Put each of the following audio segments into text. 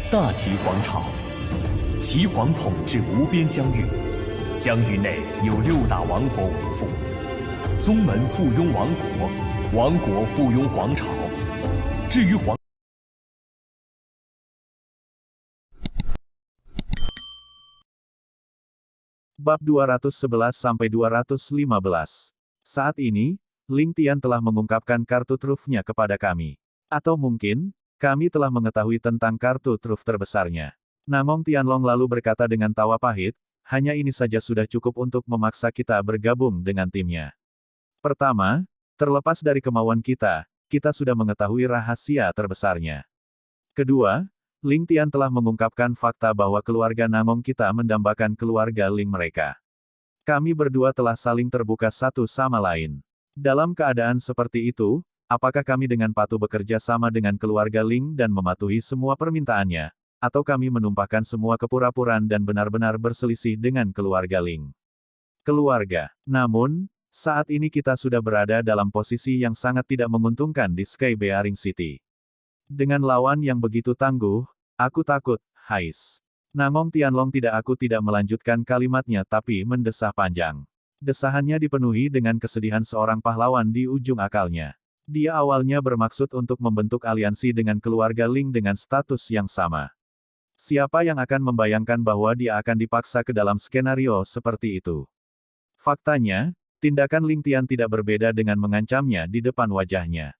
大齐皇朝，齐皇统治无边疆域，疆域内有6大王国为父，宗门附庸王国，王国附庸皇朝。至于皇Bab 211-215. Saat ini, Ling Tian telah mengungkapkan kartu trufnya kepada kami. Atau mungkin, kami telah mengetahui tentang kartu truf terbesarnya. Namong Tianlong lalu berkata dengan tawa pahit, hanya ini saja sudah cukup untuk memaksa kita bergabung dengan timnya. Pertama, terlepas dari kemauan kita sudah mengetahui rahasia terbesarnya. Kedua, Ling Tian telah mengungkapkan fakta bahwa keluarga Namong kita mendambakan keluarga Ling mereka. Kami berdua telah saling terbuka satu sama lain. Dalam keadaan seperti itu, apakah kami dengan patuh bekerja sama dengan keluarga Ling dan mematuhi semua permintaannya, atau kami menumpahkan semua kepura-puraan dan benar-benar berselisih dengan keluarga Ling? Keluarga. Namun, saat ini kita sudah berada dalam posisi yang sangat tidak menguntungkan di Sky Bearing City. Dengan lawan yang begitu tangguh, aku takut, Hais. Namong Tianlong tidak melanjutkan kalimatnya tapi mendesah panjang. Desahannya dipenuhi dengan kesedihan seorang pahlawan di ujung akalnya. Dia awalnya bermaksud untuk membentuk aliansi dengan keluarga Ling dengan status yang sama. Siapa yang akan membayangkan bahwa dia akan dipaksa ke dalam skenario seperti itu? Faktanya, tindakan Ling Tian tidak berbeda dengan mengancamnya di depan wajahnya.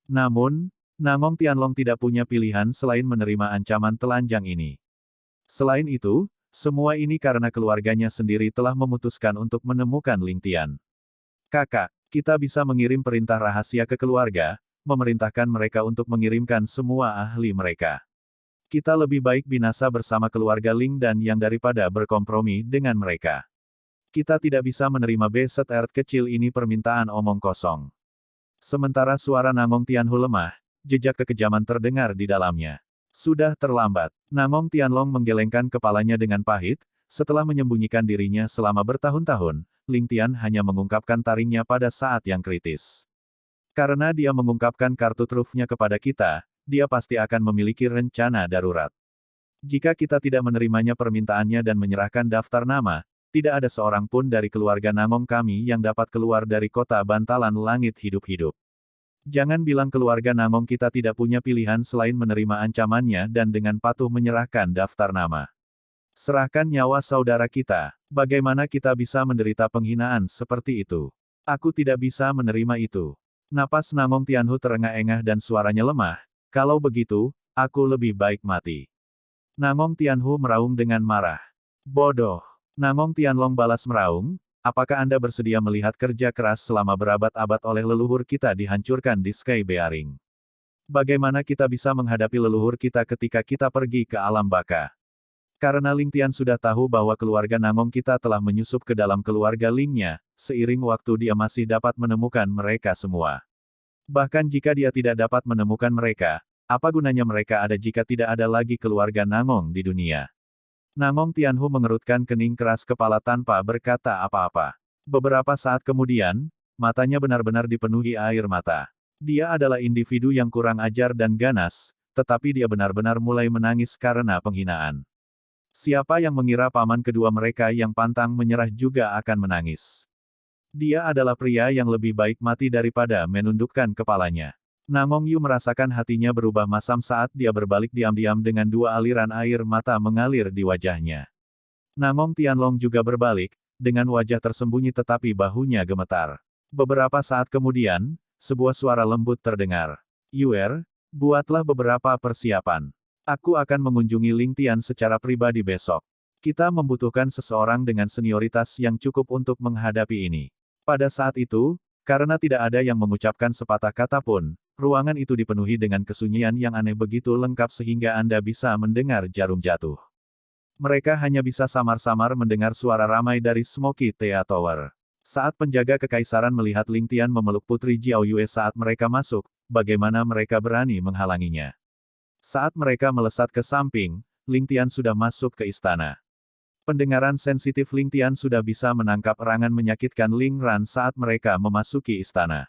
Namun, Namong Tianlong tidak punya pilihan selain menerima ancaman telanjang ini. Selain itu, semua ini karena keluarganya sendiri telah memutuskan untuk menemukan Ling Tian. Kakak, kita bisa mengirim perintah rahasia ke keluarga, memerintahkan mereka untuk mengirimkan semua ahli mereka. Kita lebih baik binasa bersama keluarga Ling dan yang daripada berkompromi dengan mereka. Kita tidak bisa menerima beset Earth kecil ini permintaan omong kosong. Sementara suara Namong Tianhu lemah, jejak kekejaman terdengar di dalamnya. Sudah terlambat. Namong Tianlong menggelengkan kepalanya dengan pahit, setelah menyembunyikan dirinya selama bertahun-tahun, Ling Tian hanya mengungkapkan taringnya pada saat yang kritis. Karena dia mengungkapkan kartu trufnya kepada kita, dia pasti akan memiliki rencana darurat. Jika kita tidak menerimanya permintaannya dan menyerahkan daftar nama, tidak ada seorang pun dari keluarga Namong kami yang dapat keluar dari kota bantalan langit hidup-hidup. Jangan bilang keluarga Namong kita tidak punya pilihan selain menerima ancamannya dan dengan patuh menyerahkan daftar nama. Serahkan nyawa saudara kita. Bagaimana kita bisa menderita penghinaan seperti itu? Aku tidak bisa menerima itu. Napas Namong Tianhu terengah-engah dan suaranya lemah. Kalau begitu, aku lebih baik mati. Namong Tianhu meraung dengan marah. Bodoh. Namong Tianlong balas meraung. Apakah Anda bersedia melihat kerja keras selama berabad-abad oleh leluhur kita dihancurkan di Sky Bearing? Bagaimana kita bisa menghadapi leluhur kita ketika kita pergi ke alam baka? Karena Ling Tian sudah tahu bahwa keluarga Namong kita telah menyusup ke dalam keluarga Lingnya, seiring waktu dia masih dapat menemukan mereka semua. Bahkan jika dia tidak dapat menemukan mereka, apa gunanya mereka ada jika tidak ada lagi keluarga Namong di dunia? Namong Tianhu mengerutkan kening keras kepala tanpa berkata apa-apa. Beberapa saat kemudian, matanya benar-benar dipenuhi air mata. Dia adalah individu yang kurang ajar dan ganas, tetapi dia benar-benar mulai menangis karena penghinaan. Siapa yang mengira paman kedua mereka yang pantang menyerah juga akan menangis? Dia adalah pria yang lebih baik mati daripada menundukkan kepalanya. Namong Yu merasakan hatinya berubah masam saat dia berbalik diam-diam dengan dua aliran air mata mengalir di wajahnya. Namong Tianlong juga berbalik, dengan wajah tersembunyi tetapi bahunya gemetar. Beberapa saat kemudian, sebuah suara lembut terdengar. Yuer, buatlah beberapa persiapan. Aku akan mengunjungi Ling Tian secara pribadi besok. Kita membutuhkan seseorang dengan senioritas yang cukup untuk menghadapi ini. Pada saat itu, karena tidak ada yang mengucapkan sepatah kata pun, ruangan itu dipenuhi dengan kesunyian yang aneh begitu lengkap sehingga Anda bisa mendengar jarum jatuh. Mereka hanya bisa samar-samar mendengar suara ramai dari Smoky Tea Tower. Saat penjaga kekaisaran melihat Ling Tian memeluk Putri Jiao Yue saat mereka masuk, bagaimana mereka berani menghalanginya? Saat mereka melesat ke samping, Ling Tian sudah masuk ke istana. Pendengaran sensitif Ling Tian sudah bisa menangkap erangan menyakitkan Ling Ran saat mereka memasuki istana.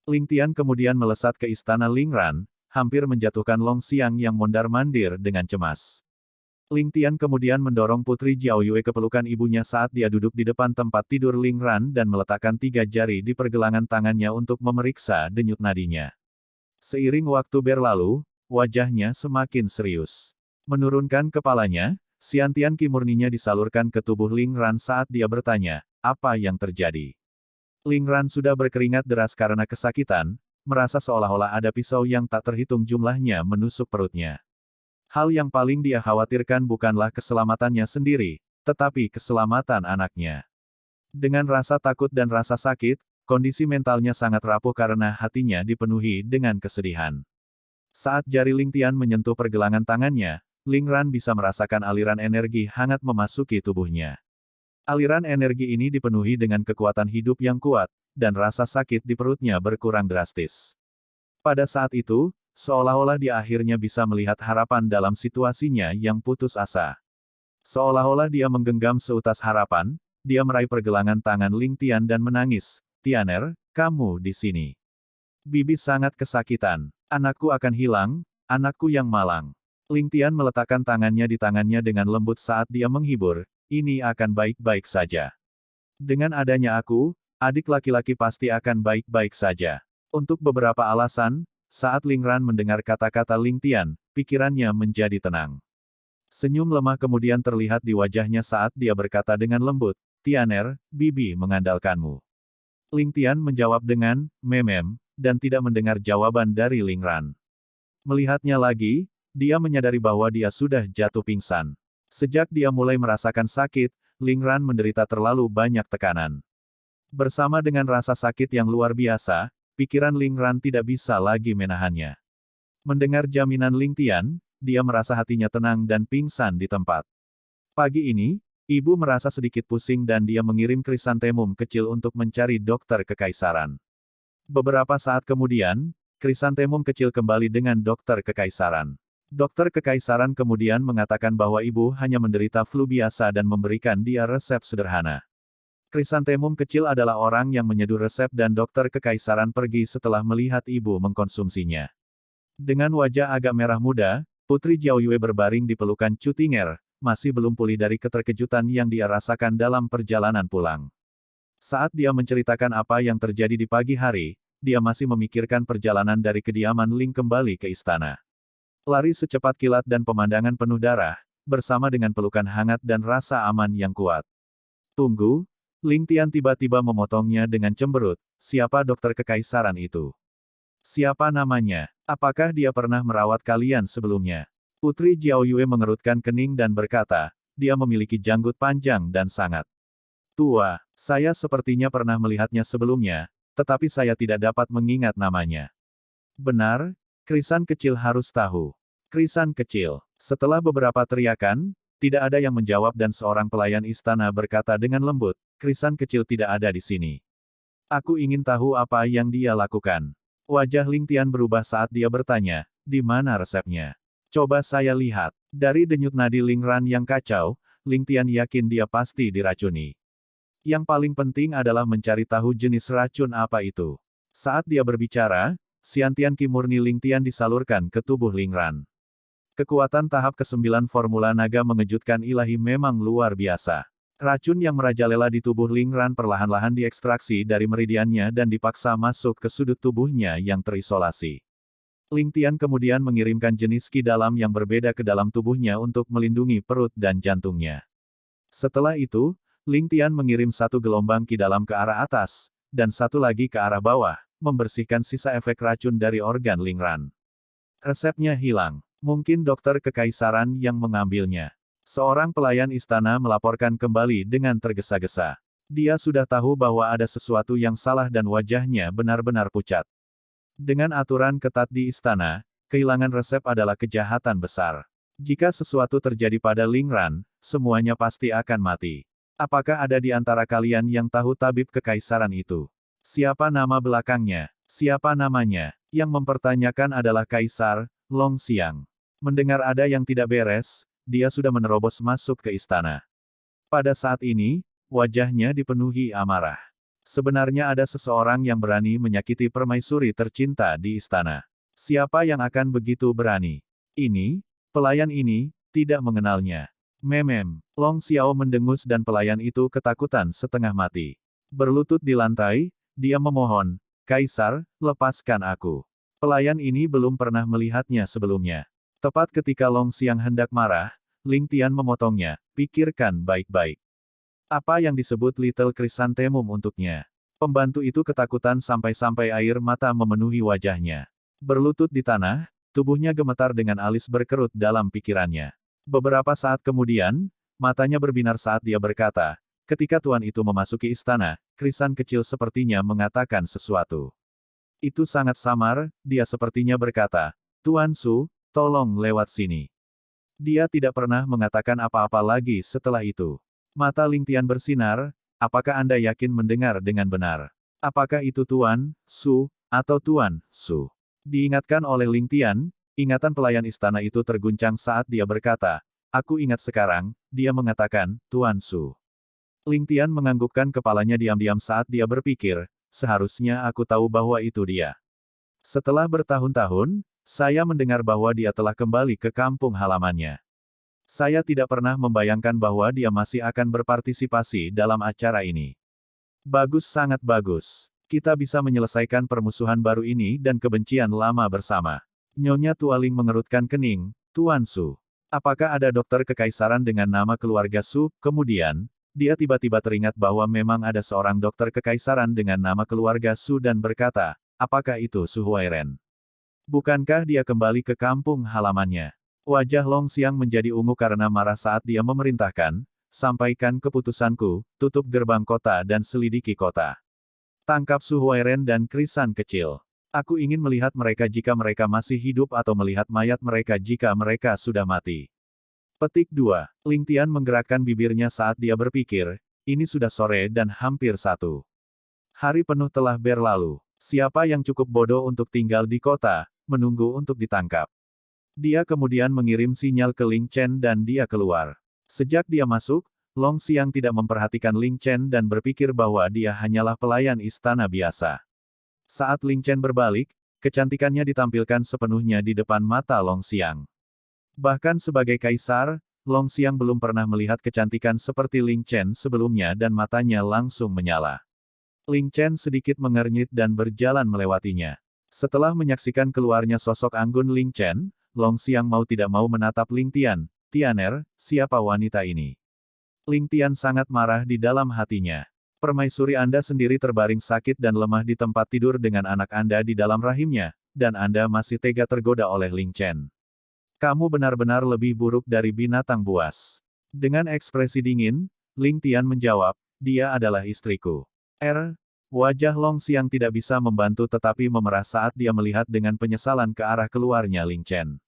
Ling Tian kemudian melesat ke istana Ling Ran, hampir menjatuhkan Long Xiang yang mondar-mandir dengan cemas. Ling Tian kemudian mendorong Putri Jiao Yue ke pelukan ibunya saat dia duduk di depan tempat tidur Ling Ran dan meletakkan 3 jari di pergelangan tangannya untuk memeriksa denyut nadinya. Seiring waktu berlalu, wajahnya semakin serius. Menurunkan kepalanya, Xiantian Qi murninya disalurkan ke tubuh Ling Ran saat dia bertanya, apa yang terjadi? Ling Ran sudah berkeringat deras karena kesakitan, merasa seolah-olah ada pisau yang tak terhitung jumlahnya menusuk perutnya. Hal yang paling dia khawatirkan bukanlah keselamatannya sendiri, tetapi keselamatan anaknya. Dengan rasa takut dan rasa sakit, kondisi mentalnya sangat rapuh karena hatinya dipenuhi dengan kesedihan. Saat jari Ling Tian menyentuh pergelangan tangannya, Ling Ran bisa merasakan aliran energi hangat memasuki tubuhnya. Aliran energi ini dipenuhi dengan kekuatan hidup yang kuat, dan rasa sakit di perutnya berkurang drastis. Pada saat itu, seolah-olah dia akhirnya bisa melihat harapan dalam situasinya yang putus asa. Seolah-olah dia menggenggam seutas harapan, dia meraih pergelangan tangan Ling Tian dan menangis, "Tianer, kamu di sini." Bibi sangat kesakitan. "Anakku akan hilang, anakku yang malang." Ling Tian meletakkan tangannya di tangannya dengan lembut saat dia menghibur, "Ini akan baik-baik saja. Dengan adanya aku, adik laki-laki pasti akan baik-baik saja." Untuk beberapa alasan, saat Ling Ran mendengar kata-kata Ling Tian, pikirannya menjadi tenang. Senyum lemah kemudian terlihat di wajahnya saat dia berkata dengan lembut, "Tianer, Bibi mengandalkanmu." Ling Tian menjawab dengan, "Memem," dan tidak mendengar jawaban dari Ling Ran. Melihatnya lagi, dia menyadari bahwa dia sudah jatuh pingsan. Sejak dia mulai merasakan sakit, Ling Ran menderita terlalu banyak tekanan. Bersama dengan rasa sakit yang luar biasa, pikiran Ling Ran tidak bisa lagi menahannya. Mendengar jaminan Ling Tian, dia merasa hatinya tenang dan pingsan di tempat. Pagi ini, ibu merasa sedikit pusing dan dia mengirim krisantemum kecil untuk mencari dokter kekaisaran. Beberapa saat kemudian, krisantemum kecil kembali dengan dokter kekaisaran. Dokter kekaisaran kemudian mengatakan bahwa ibu hanya menderita flu biasa dan memberikan dia resep sederhana. Krisantemum kecil adalah orang yang menyeduh resep dan dokter kekaisaran pergi setelah melihat ibu mengkonsumsinya. Dengan wajah agak merah muda, Putri Jiao Yue berbaring di pelukan Chu Tinger, masih belum pulih dari keterkejutan yang dia rasakan dalam perjalanan pulang. Saat dia menceritakan apa yang terjadi di pagi hari, dia masih memikirkan perjalanan dari kediaman Ling kembali ke istana. Lari secepat kilat dan pemandangan penuh darah, bersama dengan pelukan hangat dan rasa aman yang kuat. "Tunggu," Ling Tian tiba-tiba memotongnya dengan cemberut, "Siapa dokter kekaisaran itu? Siapa namanya? Apakah dia pernah merawat kalian sebelumnya?" Putri Jiao Yue mengerutkan kening dan berkata, "Dia memiliki janggut panjang dan sangat tua. Saya sepertinya pernah melihatnya sebelumnya, tetapi saya tidak dapat mengingat namanya." "Benar, Krisan kecil harus tahu." Krisan kecil. Setelah beberapa teriakan, tidak ada yang menjawab dan seorang pelayan istana berkata dengan lembut, "Krisan kecil tidak ada di sini. Aku ingin tahu apa yang dia lakukan." Wajah Ling Tian berubah saat dia bertanya, "Di mana resepnya? Coba saya lihat." Dari denyut nadi Ling Ran yang kacau, Ling Tian yakin dia pasti diracuni. Yang paling penting adalah mencari tahu jenis racun apa itu. Saat dia berbicara, Xiantian Qi murni Ling Tian disalurkan ke tubuh Ling Ran. Kekuatan tahap ke-9 Formula Naga mengejutkan ilahi memang luar biasa. Racun yang merajalela di tubuh Ling Ran perlahan-lahan diekstraksi dari meridiannya dan dipaksa masuk ke sudut tubuhnya yang terisolasi. Ling Tian kemudian mengirimkan jenis ki dalam yang berbeda ke dalam tubuhnya untuk melindungi perut dan jantungnya. Setelah itu, Ling Tian mengirim satu gelombang ki dalam ke arah atas, dan satu lagi ke arah bawah, membersihkan sisa efek racun dari organ Ling Ran. Resepnya hilang. Mungkin dokter kekaisaran yang mengambilnya. Seorang pelayan istana melaporkan kembali dengan tergesa-gesa. Dia sudah tahu bahwa ada sesuatu yang salah dan wajahnya benar-benar pucat. Dengan aturan ketat di istana, kehilangan resep adalah kejahatan besar. Jika sesuatu terjadi pada Ling Ran, semuanya pasti akan mati. Apakah ada di antara kalian yang tahu tabib kekaisaran itu? Siapa nama belakangnya? Siapa namanya? Yang mempertanyakan adalah Kaisar Long Xiang. Mendengar ada yang tidak beres, dia sudah menerobos masuk ke istana. Pada saat ini, wajahnya dipenuhi amarah. Sebenarnya ada seseorang yang berani menyakiti permaisuri tercinta di istana. Siapa yang akan begitu berani? Ini, pelayan ini, tidak mengenalnya. Memem, Long Xiao mendengus dan pelayan itu ketakutan setengah mati. Berlutut di lantai, dia memohon, Kaisar, lepaskan aku. Pelayan ini belum pernah melihatnya sebelumnya. Tepat ketika Long Xiang hendak marah, Ling Tian memotongnya, pikirkan baik-baik. Apa yang disebut Little Chrysanthemum untuknya? Pembantu itu ketakutan sampai-sampai air mata memenuhi wajahnya. Berlutut di tanah, tubuhnya gemetar dengan alis berkerut dalam pikirannya. Beberapa saat kemudian, matanya berbinar saat dia berkata, ketika tuan itu memasuki istana, krisan kecil sepertinya mengatakan sesuatu. Itu sangat samar, dia sepertinya berkata, Tuan Su, tolong lewat sini. Dia tidak pernah mengatakan apa-apa lagi setelah itu. Mata Ling Tian bersinar, apakah Anda yakin mendengar dengan benar? Apakah itu Tuan Su, atau Tuan Su? Diingatkan oleh Ling Tian, ingatan pelayan istana itu terguncang saat dia berkata, aku ingat sekarang, dia mengatakan, Tuan Su. Ling Tian menganggukkan kepalanya diam-diam saat dia berpikir, seharusnya aku tahu bahwa itu dia. Setelah bertahun-tahun, saya mendengar bahwa dia telah kembali ke kampung halamannya. Saya tidak pernah membayangkan bahwa dia masih akan berpartisipasi dalam acara ini. Bagus, sangat bagus. Kita bisa menyelesaikan permusuhan baru ini dan kebencian lama bersama. Nyonya Tualing mengerutkan kening, Tuan Su. Apakah ada dokter kekaisaran dengan nama keluarga Su? Kemudian, dia tiba-tiba teringat bahwa memang ada seorang dokter kekaisaran dengan nama keluarga Su dan berkata, apakah itu Su Huairen? Bukankah dia kembali ke kampung halamannya? Wajah Long Xiang menjadi ungu karena marah saat dia memerintahkan, sampaikan keputusanku, tutup gerbang kota dan selidiki kota. Tangkap Su Huairen dan krisan kecil. Aku ingin melihat mereka jika mereka masih hidup atau melihat mayat mereka jika mereka sudah mati. Petik 2. Ling Tian menggerakkan bibirnya saat dia berpikir, ini sudah sore dan hampir 1. Hari penuh telah berlalu. Siapa yang cukup bodoh untuk tinggal di kota, menunggu untuk ditangkap. Dia kemudian mengirim sinyal ke Ling Chen dan dia keluar. Sejak dia masuk, Long Xiang tidak memperhatikan Ling Chen dan berpikir bahwa dia hanyalah pelayan istana biasa. Saat Ling Chen berbalik, kecantikannya ditampilkan sepenuhnya di depan mata Long Xiang. Bahkan sebagai kaisar, Long Xiang belum pernah melihat kecantikan seperti Ling Chen sebelumnya dan matanya langsung menyala. Ling Chen sedikit mengernyit dan berjalan melewatinya. Setelah menyaksikan keluarnya sosok anggun Ling Chen, Long Xiang mau tidak mau menatap Ling Tian. Tianer, siapa wanita ini? Ling Tian sangat marah di dalam hatinya. Permaisuri Anda sendiri terbaring sakit dan lemah di tempat tidur dengan anak Anda di dalam rahimnya, dan Anda masih tega tergoda oleh Ling Chen. Kamu benar-benar lebih buruk dari binatang buas. Dengan ekspresi dingin, Ling Tian menjawab, dia adalah istriku. Wajah Long Xiang tidak bisa membantu tetapi memerah saat dia melihat dengan penyesalan ke arah keluarnya Ling Chen.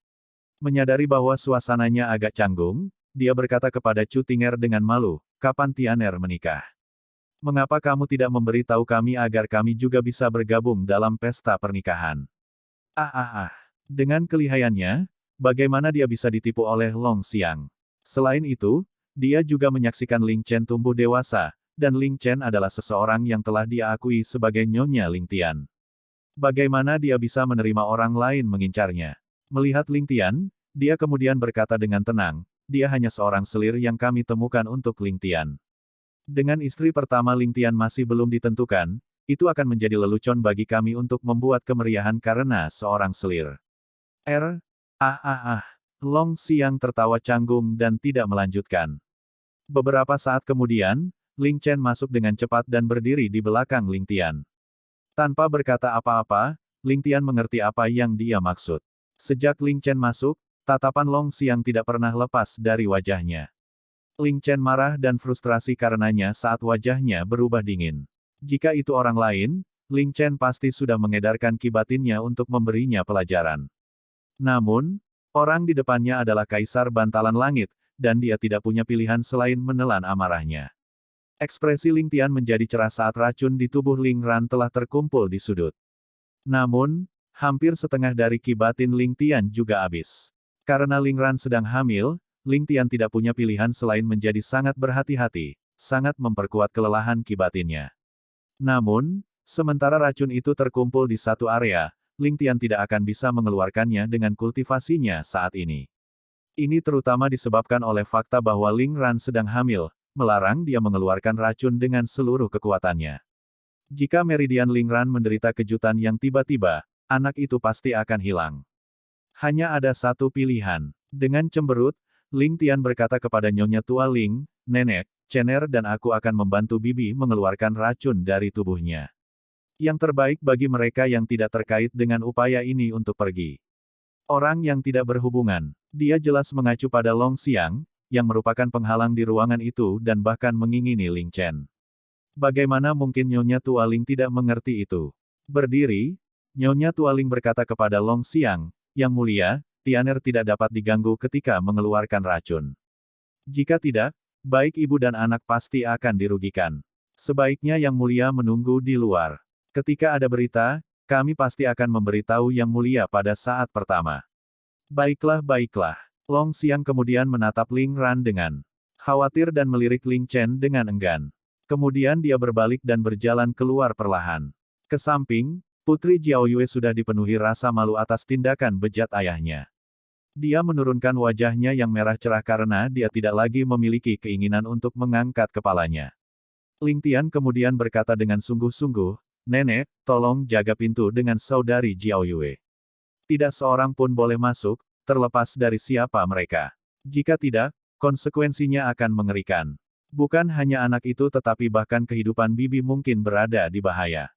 Menyadari bahwa suasananya agak canggung, dia berkata kepada Chu Tinger dengan malu, kapan Tianer menikah? Mengapa kamu tidak memberi tahu kami agar kami juga bisa bergabung dalam pesta pernikahan? Dengan kelihayannya, bagaimana dia bisa ditipu oleh Long Xiang? Selain itu, dia juga menyaksikan Ling Chen tumbuh dewasa, dan Ling Chen adalah seseorang yang telah dia akui sebagai Nyonya Ling Tian. Bagaimana dia bisa menerima orang lain mengincarnya? Melihat Ling Tian, dia kemudian berkata dengan tenang, dia hanya seorang selir yang kami temukan untuk Ling Tian. Dengan istri pertama Ling Tian masih belum ditentukan, itu akan menjadi lelucon bagi kami untuk membuat kemeriahan karena seorang selir. Long Xiang tertawa canggung dan tidak melanjutkan. Beberapa saat kemudian, Ling Chen masuk dengan cepat dan berdiri di belakang Ling Tian. Tanpa berkata apa-apa, Ling Tian mengerti apa yang dia maksud. Sejak Ling Chen masuk, tatapan Long Xiang tidak pernah lepas dari wajahnya. Ling Chen marah dan frustrasi karenanya saat wajahnya berubah dingin. Jika itu orang lain, Ling Chen pasti sudah mengedarkan ki batinnya untuk memberinya pelajaran. Namun, orang di depannya adalah Kaisar Bantalan Langit, dan dia tidak punya pilihan selain menelan amarahnya. Ekspresi Ling Tian menjadi cerah saat racun di tubuh Ling Ran telah terkumpul di sudut. Namun, hampir setengah dari ki batin Ling Tian juga habis. Karena Ling Ran sedang hamil, Ling Tian tidak punya pilihan selain menjadi sangat berhati-hati, sangat memperkuat kelelahan ki batinnya. Namun, sementara racun itu terkumpul di satu area, Ling Tian tidak akan bisa mengeluarkannya dengan kultivasinya saat ini. Ini terutama disebabkan oleh fakta bahwa Ling Ran sedang hamil, melarang dia mengeluarkan racun dengan seluruh kekuatannya. Jika meridian Ling Ran menderita kejutan yang tiba-tiba, anak itu pasti akan hilang. Hanya ada satu pilihan. Dengan cemberut, Ling Tian berkata kepada Nyonya Tua Ling, "Nenek, Chener dan aku akan membantu Bibi mengeluarkan racun dari tubuhnya. Yang terbaik bagi mereka yang tidak terkait dengan upaya ini untuk pergi. Orang yang tidak berhubungan." Dia jelas mengacu pada Long Xiang, yang merupakan penghalang di ruangan itu dan bahkan mengingini Ling Chen. Bagaimana mungkin Nyonya Tua Ling tidak mengerti itu? Berdiri, Nyonya Tua Ling berkata kepada Long Xiang, "Yang mulia, Tianer tidak dapat diganggu ketika mengeluarkan racun. Jika tidak, baik ibu dan anak pasti akan dirugikan. Sebaiknya Yang Mulia menunggu di luar. Ketika ada berita, kami pasti akan memberitahu Yang Mulia pada saat pertama." "Baiklah, baiklah." Long Xiang kemudian menatap Ling Ran dengan khawatir dan melirik Ling Chen dengan enggan. Kemudian dia berbalik dan berjalan keluar perlahan. Ke samping, Putri Jiao Yue sudah dipenuhi rasa malu atas tindakan bejat ayahnya. Dia menurunkan wajahnya yang merah cerah karena dia tidak lagi memiliki keinginan untuk mengangkat kepalanya. Ling Tian kemudian berkata dengan sungguh-sungguh, "Nenek, tolong jaga pintu dengan saudari Jiao Yue. Tidak seorang pun boleh masuk, terlepas dari siapa mereka. Jika tidak, konsekuensinya akan mengerikan. Bukan hanya anak itu tetapi bahkan kehidupan Bibi mungkin berada di bahaya."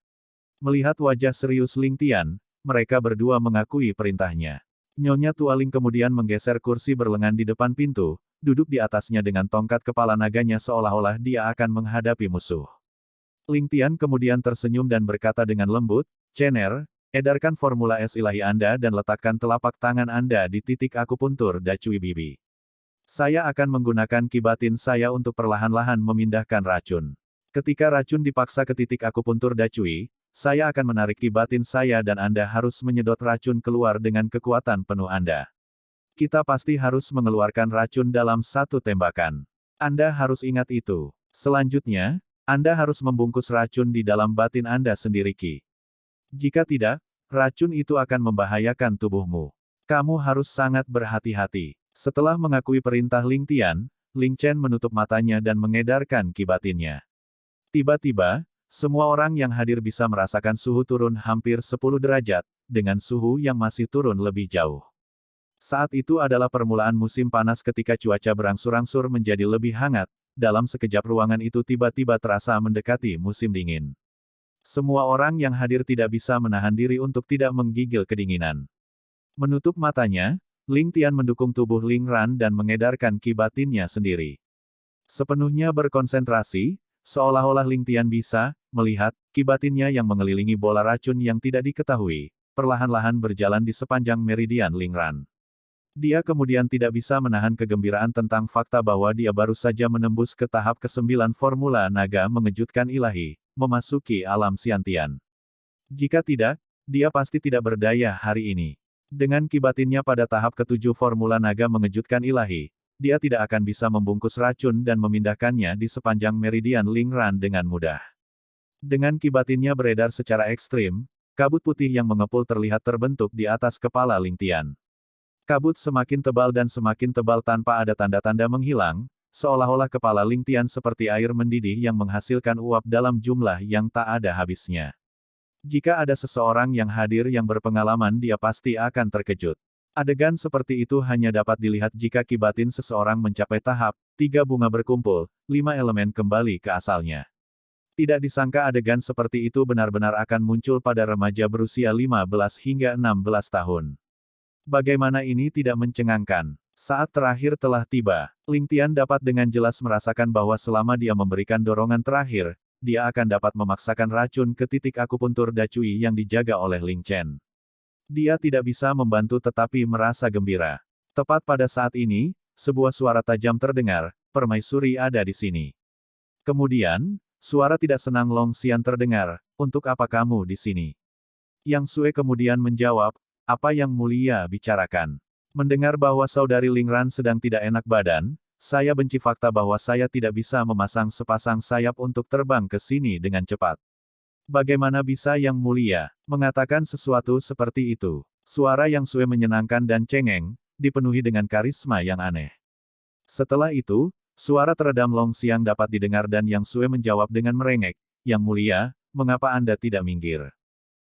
Melihat wajah serius Ling Tian, mereka berdua mengakui perintahnya. Nyonya Tua Ling kemudian menggeser kursi berlengan di depan pintu, duduk di atasnya dengan tongkat kepala naganya seolah-olah dia akan menghadapi musuh. Ling Tian kemudian tersenyum dan berkata dengan lembut, "Chener, edarkan formula es ilahi Anda dan letakkan telapak tangan Anda di titik akupuntur Dacui Bibi. Saya akan menggunakan kibatin saya untuk perlahan-lahan memindahkan racun. Ketika racun dipaksa ke titik akupuntur Dacui, saya akan menarik kibatin saya dan Anda harus menyedot racun keluar dengan kekuatan penuh Anda. Kita pasti harus mengeluarkan racun dalam satu tembakan. Anda harus ingat itu. Selanjutnya, Anda harus membungkus racun di dalam batin Anda sendiri Ki. Jika tidak, racun itu akan membahayakan tubuhmu. Kamu harus sangat berhati-hati." Setelah mengakui perintah Ling Tian, Ling Chen menutup matanya dan mengedarkan kibatinnya. Tiba-tiba, semua orang yang hadir bisa merasakan suhu turun hampir 10 derajat, dengan suhu yang masih turun lebih jauh. Saat itu adalah permulaan musim panas ketika cuaca berangsur-angsur menjadi lebih hangat, dalam sekejap ruangan itu tiba-tiba terasa mendekati musim dingin. Semua orang yang hadir tidak bisa menahan diri untuk tidak menggigil kedinginan. Menutup matanya, Ling Tian mendukung tubuh Ling Ran dan mengedarkan kibatinnya sendiri. Sepenuhnya berkonsentrasi, seolah-olah Ling Tian bisa melihat kibatinnya yang mengelilingi bola racun yang tidak diketahui, perlahan-lahan berjalan di sepanjang meridian Ling Ran. Dia kemudian tidak bisa menahan kegembiraan tentang fakta bahwa dia baru saja menembus ke tahap ke-9 formula naga mengejutkan ilahi, memasuki alam Xiantian. Jika tidak, dia pasti tidak berdaya hari ini. Dengan kibatinnya pada tahap ke-7 formula naga mengejutkan ilahi, dia tidak akan bisa membungkus racun dan memindahkannya di sepanjang meridian Ling Ran dengan mudah. Dengan kibatinnya beredar secara ekstrim, kabut putih yang mengepul terlihat terbentuk di atas kepala Ling Tian. Kabut semakin tebal dan semakin tebal tanpa ada tanda-tanda menghilang, seolah-olah kepala Ling Tian seperti air mendidih yang menghasilkan uap dalam jumlah yang tak ada habisnya. Jika ada seseorang yang hadir yang berpengalaman dia pasti akan terkejut. Adegan seperti itu hanya dapat dilihat jika kibatin seseorang mencapai tahap 3 bunga berkumpul, 5 elemen kembali ke asalnya. Tidak disangka adegan seperti itu benar-benar akan muncul pada remaja berusia 15 hingga 16 tahun. Bagaimana ini tidak mencengangkan? Saat terakhir telah tiba. Ling Tian dapat dengan jelas merasakan bahwa selama dia memberikan dorongan terakhir, dia akan dapat memaksakan racun ke titik akupuntur Dacui yang dijaga oleh Ling Chen. Dia tidak bisa membantu tetapi merasa gembira. Tepat pada saat ini, sebuah suara tajam terdengar, "Permaisuri ada di sini." Kemudian, suara tidak senang Long Xian terdengar, "Untuk apa kamu di sini?" Yang Sue kemudian menjawab, "Apa yang mulia bicarakan?" Mendengar bahwa saudari Ling Ran sedang tidak enak badan, saya benci fakta bahwa saya tidak bisa memasang sepasang sayap untuk terbang ke sini dengan cepat. Bagaimana bisa Yang Mulia mengatakan sesuatu seperti itu? Suara Yang Sue menyenangkan dan cengeng, dipenuhi dengan karisma yang aneh. Setelah itu, suara teredam Long Xiang dapat didengar dan Yang Sue menjawab dengan merengek, Yang Mulia, mengapa Anda tidak minggir?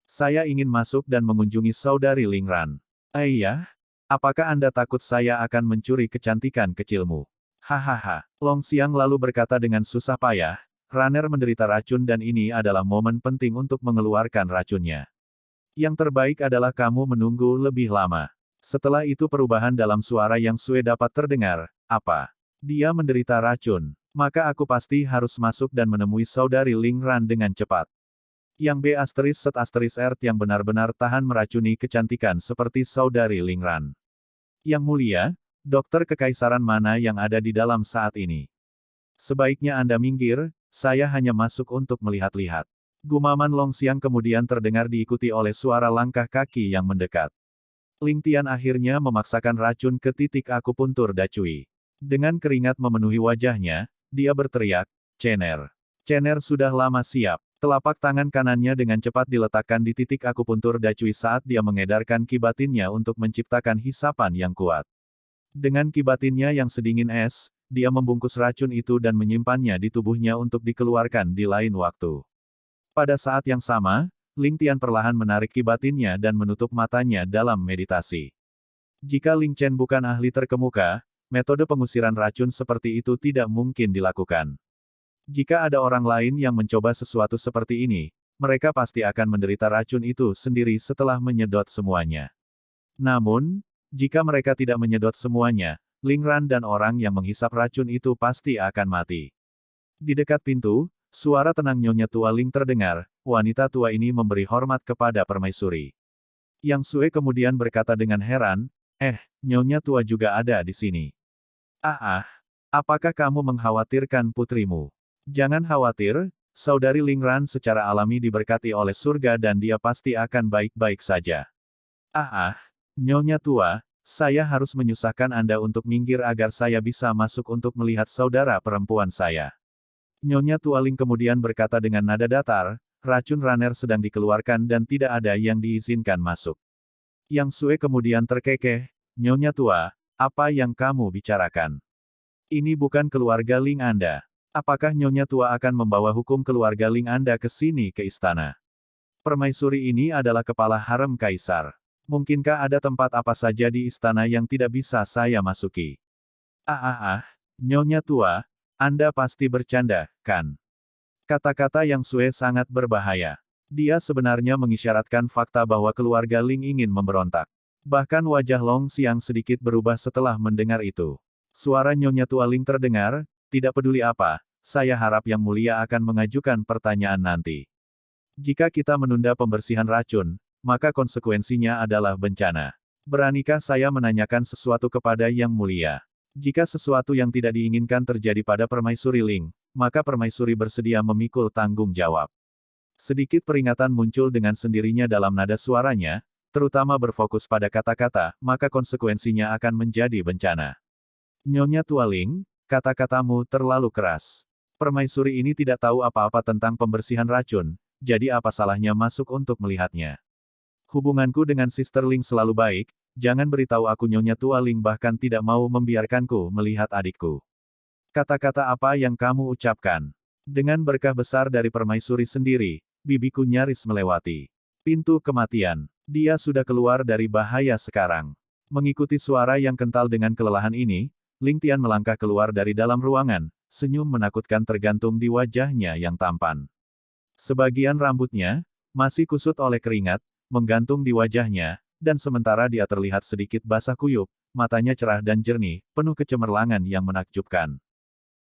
Saya ingin masuk dan mengunjungi saudari Ling Ran. Iya? Apakah Anda takut saya akan mencuri kecantikan kecilmu? Hahaha. Long Xiang lalu berkata dengan susah payah, Runner menderita racun dan ini adalah momen penting untuk mengeluarkan racunnya. Yang terbaik adalah kamu menunggu lebih lama. Setelah itu perubahan dalam suara Yang Sue dapat terdengar, apa? Dia menderita racun. Maka aku pasti harus masuk dan menemui saudari Ling Ran dengan cepat. Yang B***Earth yang benar-benar tahan meracuni kecantikan seperti saudari Ling Ran. Yang Mulia, dokter kekaisaran mana yang ada di dalam saat ini? Sebaiknya Anda minggir, saya hanya masuk untuk melihat-lihat. Gumaman Long Xiang kemudian terdengar diikuti oleh suara langkah kaki yang mendekat. Ling Tian akhirnya memaksakan racun ke titik akupuntur Dacui. Dengan keringat memenuhi wajahnya, dia berteriak, Cener. Cener sudah lama siap. Telapak tangan kanannya dengan cepat diletakkan di titik akupuntur Dacui saat dia mengedarkan kibatinnya untuk menciptakan hisapan yang kuat. Dengan kibatinnya yang sedingin es, dia membungkus racun itu dan menyimpannya di tubuhnya untuk dikeluarkan di lain waktu. Pada saat yang sama, Ling Tian perlahan menarik kibatinnya dan menutup matanya dalam meditasi. Jika Ling Chen bukan ahli terkemuka, metode pengusiran racun seperti itu tidak mungkin dilakukan. Jika ada orang lain yang mencoba sesuatu seperti ini, mereka pasti akan menderita racun itu sendiri setelah menyedot semuanya. Namun, jika mereka tidak menyedot semuanya, Ling Ran dan orang yang menghisap racun itu pasti akan mati. Di dekat pintu, suara tenang Nyonya Tua Ling terdengar, wanita tua ini memberi hormat kepada permaisuri. Yang Sue kemudian berkata dengan heran, Nyonya Tua juga ada di sini. Apakah kamu mengkhawatirkan putrimu? Jangan khawatir, saudari Ling Ran secara alami diberkati oleh surga dan dia pasti akan baik-baik saja. Nyonya Tua, saya harus menyusahkan Anda untuk minggir agar saya bisa masuk untuk melihat saudara perempuan saya. Nyonya Tua Ling kemudian berkata dengan nada datar, racun Runner sedang dikeluarkan dan tidak ada yang diizinkan masuk. Yang Sue kemudian terkekeh, Nyonya Tua, apa yang kamu bicarakan? Ini bukan keluarga Ling Anda. Apakah Nyonya Tua akan membawa hukum keluarga Ling Anda ke sini ke istana? Permaisuri ini adalah kepala harem kaisar. Mungkinkah ada tempat apa saja di istana yang tidak bisa saya masuki? Nyonya Tua, Anda pasti bercanda, kan? Kata-kata Yang Sue sangat berbahaya. Dia sebenarnya mengisyaratkan fakta bahwa keluarga Ling ingin memberontak. Bahkan wajah Long Xiang sedikit berubah setelah mendengar itu. Suara Nyonya Tua Ling terdengar, tidak peduli apa, saya harap Yang Mulia akan mengajukan pertanyaan nanti. Jika kita menunda pembersihan racun, maka konsekuensinya adalah bencana. Beranikah saya menanyakan sesuatu kepada Yang Mulia? Jika sesuatu yang tidak diinginkan terjadi pada Permaisuri Ling, maka Permaisuri bersedia memikul tanggung jawab. Sedikit peringatan muncul dengan sendirinya dalam nada suaranya, terutama berfokus pada kata-kata, maka konsekuensinya akan menjadi bencana. Nyonya Tua Ling, kata-katamu terlalu keras. Permaisuri ini tidak tahu apa-apa tentang pembersihan racun, jadi apa salahnya masuk untuk melihatnya. Hubunganku dengan Sister Ling selalu baik, jangan beritahu aku Nyonya Tua Ling bahkan tidak mau membiarkanku melihat adikku. Kata-kata apa yang kamu ucapkan? Dengan berkah besar dari permaisuri sendiri, bibiku nyaris melewati pintu kematian. Dia sudah keluar dari bahaya sekarang. Mengikuti suara yang kental dengan kelelahan ini, Ling Tian melangkah keluar dari dalam ruangan, senyum menakutkan tergantung di wajahnya yang tampan. Sebagian rambutnya, masih kusut oleh keringat, menggantung di wajahnya, dan sementara dia terlihat sedikit basah kuyup, matanya cerah dan jernih, penuh kecemerlangan yang menakjubkan.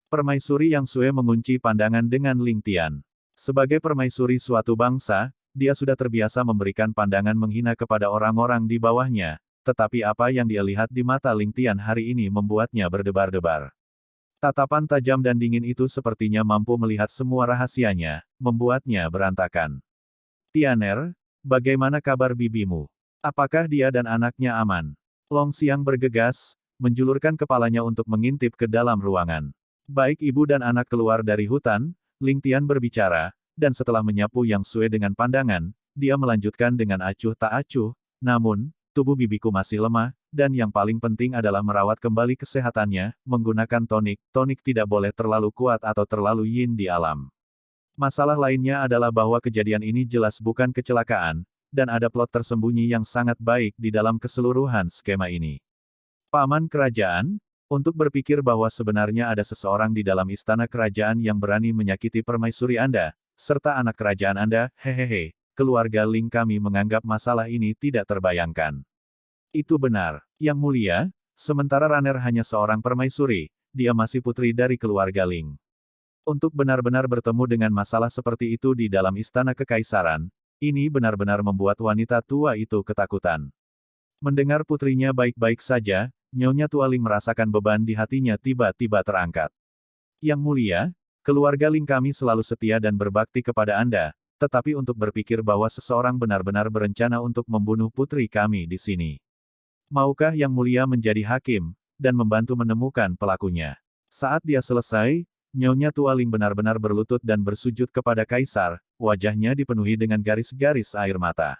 Permaisuri Yang Sue mengunci pandangan dengan Ling Tian. Sebagai permaisuri suatu bangsa, dia sudah terbiasa memberikan pandangan menghina kepada orang-orang di bawahnya, tetapi apa yang dia lihat di mata Ling Tian hari ini membuatnya berdebar-debar. Tatapan tajam dan dingin itu sepertinya mampu melihat semua rahasianya, membuatnya berantakan. Tianer, bagaimana kabar bibimu? Apakah dia dan anaknya aman? Long Xiang bergegas, menjulurkan kepalanya untuk mengintip ke dalam ruangan. Baik ibu dan anak keluar dari hutan, Ling Tian berbicara, dan setelah menyapu Yang Sue dengan pandangan, dia melanjutkan dengan acuh tak acuh, namun, tubuh bibiku masih lemah, dan yang paling penting adalah merawat kembali kesehatannya, menggunakan tonik. Tonik tidak boleh terlalu kuat atau terlalu yin di alam. Masalah lainnya adalah bahwa kejadian ini jelas bukan kecelakaan, dan ada plot tersembunyi yang sangat baik di dalam keseluruhan skema ini. Paman kerajaan, untuk berpikir bahwa sebenarnya ada seseorang di dalam istana kerajaan yang berani menyakiti permaisuri Anda, serta anak kerajaan Anda, hehehe, keluarga Ling kami menganggap masalah ini tidak terbayangkan. Itu benar, Yang Mulia, sementara Raner hanya seorang permaisuri, dia masih putri dari keluarga Ling. Untuk benar-benar bertemu dengan masalah seperti itu di dalam istana kekaisaran, ini benar-benar membuat wanita tua itu ketakutan. Mendengar putrinya baik-baik saja, Nyonya Tua Ling merasakan beban di hatinya tiba-tiba terangkat. Yang Mulia, keluarga Ling kami selalu setia dan berbakti kepada Anda, tetapi untuk berpikir bahwa seseorang benar-benar berencana untuk membunuh putri kami di sini. Maukah Yang Mulia menjadi hakim, dan membantu menemukan pelakunya? Saat dia selesai, Nyonya Tua Ling benar-benar berlutut dan bersujud kepada Kaisar, wajahnya dipenuhi dengan garis-garis air mata.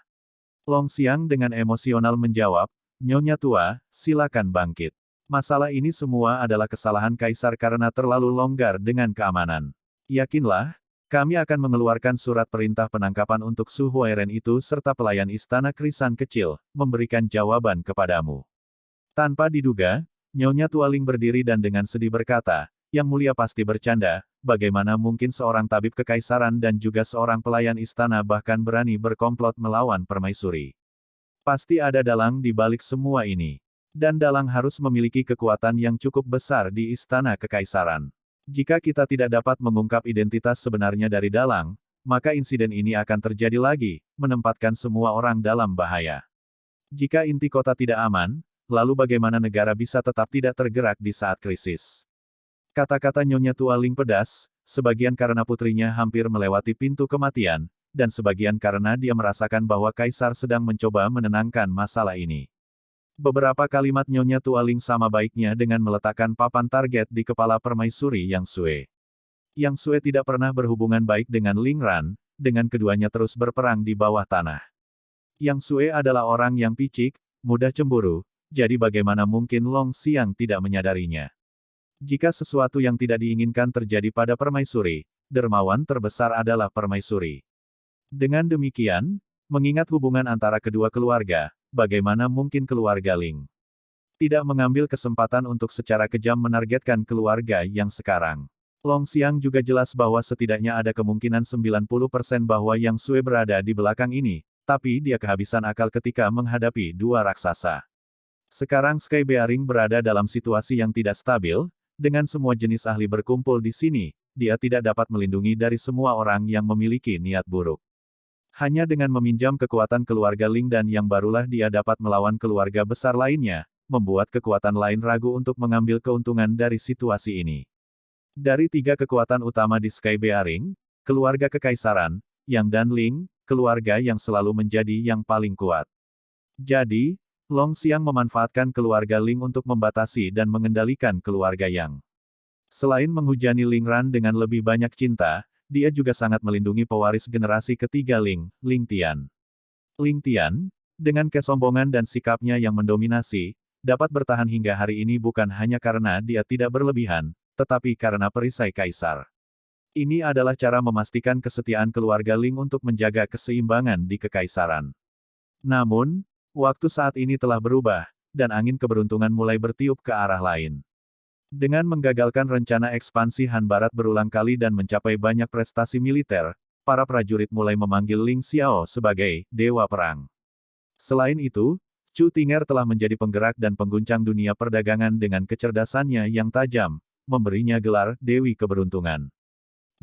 Long Xiang dengan emosional menjawab, Nyonya Tua, silakan bangkit. Masalah ini semua adalah kesalahan Kaisar karena terlalu longgar dengan keamanan. Yakinlah, kami akan mengeluarkan surat perintah penangkapan untuk Su Huairen itu serta pelayan istana Krisan kecil, memberikan jawaban kepadamu. Tanpa diduga, Nyonya Tua Ling berdiri dan dengan sedih berkata, Yang Mulia pasti bercanda, bagaimana mungkin seorang tabib kekaisaran dan juga seorang pelayan istana bahkan berani berkomplot melawan permaisuri. Pasti ada dalang di balik semua ini. Dan dalang harus memiliki kekuatan yang cukup besar di istana kekaisaran. Jika kita tidak dapat mengungkap identitas sebenarnya dari dalang, maka insiden ini akan terjadi lagi, menempatkan semua orang dalam bahaya. Jika inti kota tidak aman, lalu bagaimana negara bisa tetap tidak tergerak di saat krisis? Kata-kata Nyonya Tua Ling pedas, sebagian karena putrinya hampir melewati pintu kematian, dan sebagian karena dia merasakan bahwa Kaisar sedang mencoba menenangkan masalah ini. Beberapa kalimat Nyonya Tua Ling sama baiknya dengan meletakkan papan target di kepala permaisuri Yang Sue. Yang Sue tidak pernah berhubungan baik dengan Ling Ran, dengan keduanya terus berperang di bawah tanah. Yang Sue adalah orang yang picik, mudah cemburu, jadi bagaimana mungkin Long Xiang tidak menyadarinya. Jika sesuatu yang tidak diinginkan terjadi pada permaisuri, dermawan terbesar adalah permaisuri. Dengan demikian, mengingat hubungan antara kedua keluarga, bagaimana mungkin keluarga Ling tidak mengambil kesempatan untuk secara kejam menargetkan keluarga yang sekarang? Long Xiang juga jelas bahwa setidaknya ada kemungkinan 90% bahwa Yang Sue berada di belakang ini, tapi dia kehabisan akal ketika menghadapi dua raksasa. Sekarang Sky Bearing berada dalam situasi yang tidak stabil, dengan semua jenis ahli berkumpul di sini, dia tidak dapat melindungi dari semua orang yang memiliki niat buruk. Hanya dengan meminjam kekuatan keluarga Ling dan yang barulah dia dapat melawan keluarga besar lainnya, membuat kekuatan lain ragu untuk mengambil keuntungan dari situasi ini. Dari tiga kekuatan utama di Sky Bearing, keluarga kekaisaran, Yang dan Ling, keluarga yang selalu menjadi yang paling kuat. Jadi, Long Xiang memanfaatkan keluarga Ling untuk membatasi dan mengendalikan keluarga Yang. Selain menghujani Ling Ran dengan lebih banyak cinta, dia juga sangat melindungi pewaris generasi ketiga Ling, Ling Tian. Ling Tian, dengan kesombongan dan sikapnya yang mendominasi, dapat bertahan hingga hari ini bukan hanya karena dia tidak berlebihan, tetapi karena perisai Kaisar. Ini adalah cara memastikan kesetiaan keluarga Ling untuk menjaga keseimbangan di kekaisaran. Namun, waktu saat ini telah berubah, dan angin keberuntungan mulai bertiup ke arah lain. Dengan menggagalkan rencana ekspansi Han Barat berulang kali dan mencapai banyak prestasi militer, para prajurit mulai memanggil Ling Xiao sebagai Dewa Perang. Selain itu, Chu Tinger telah menjadi penggerak dan pengguncang dunia perdagangan dengan kecerdasannya yang tajam, memberinya gelar Dewi Keberuntungan.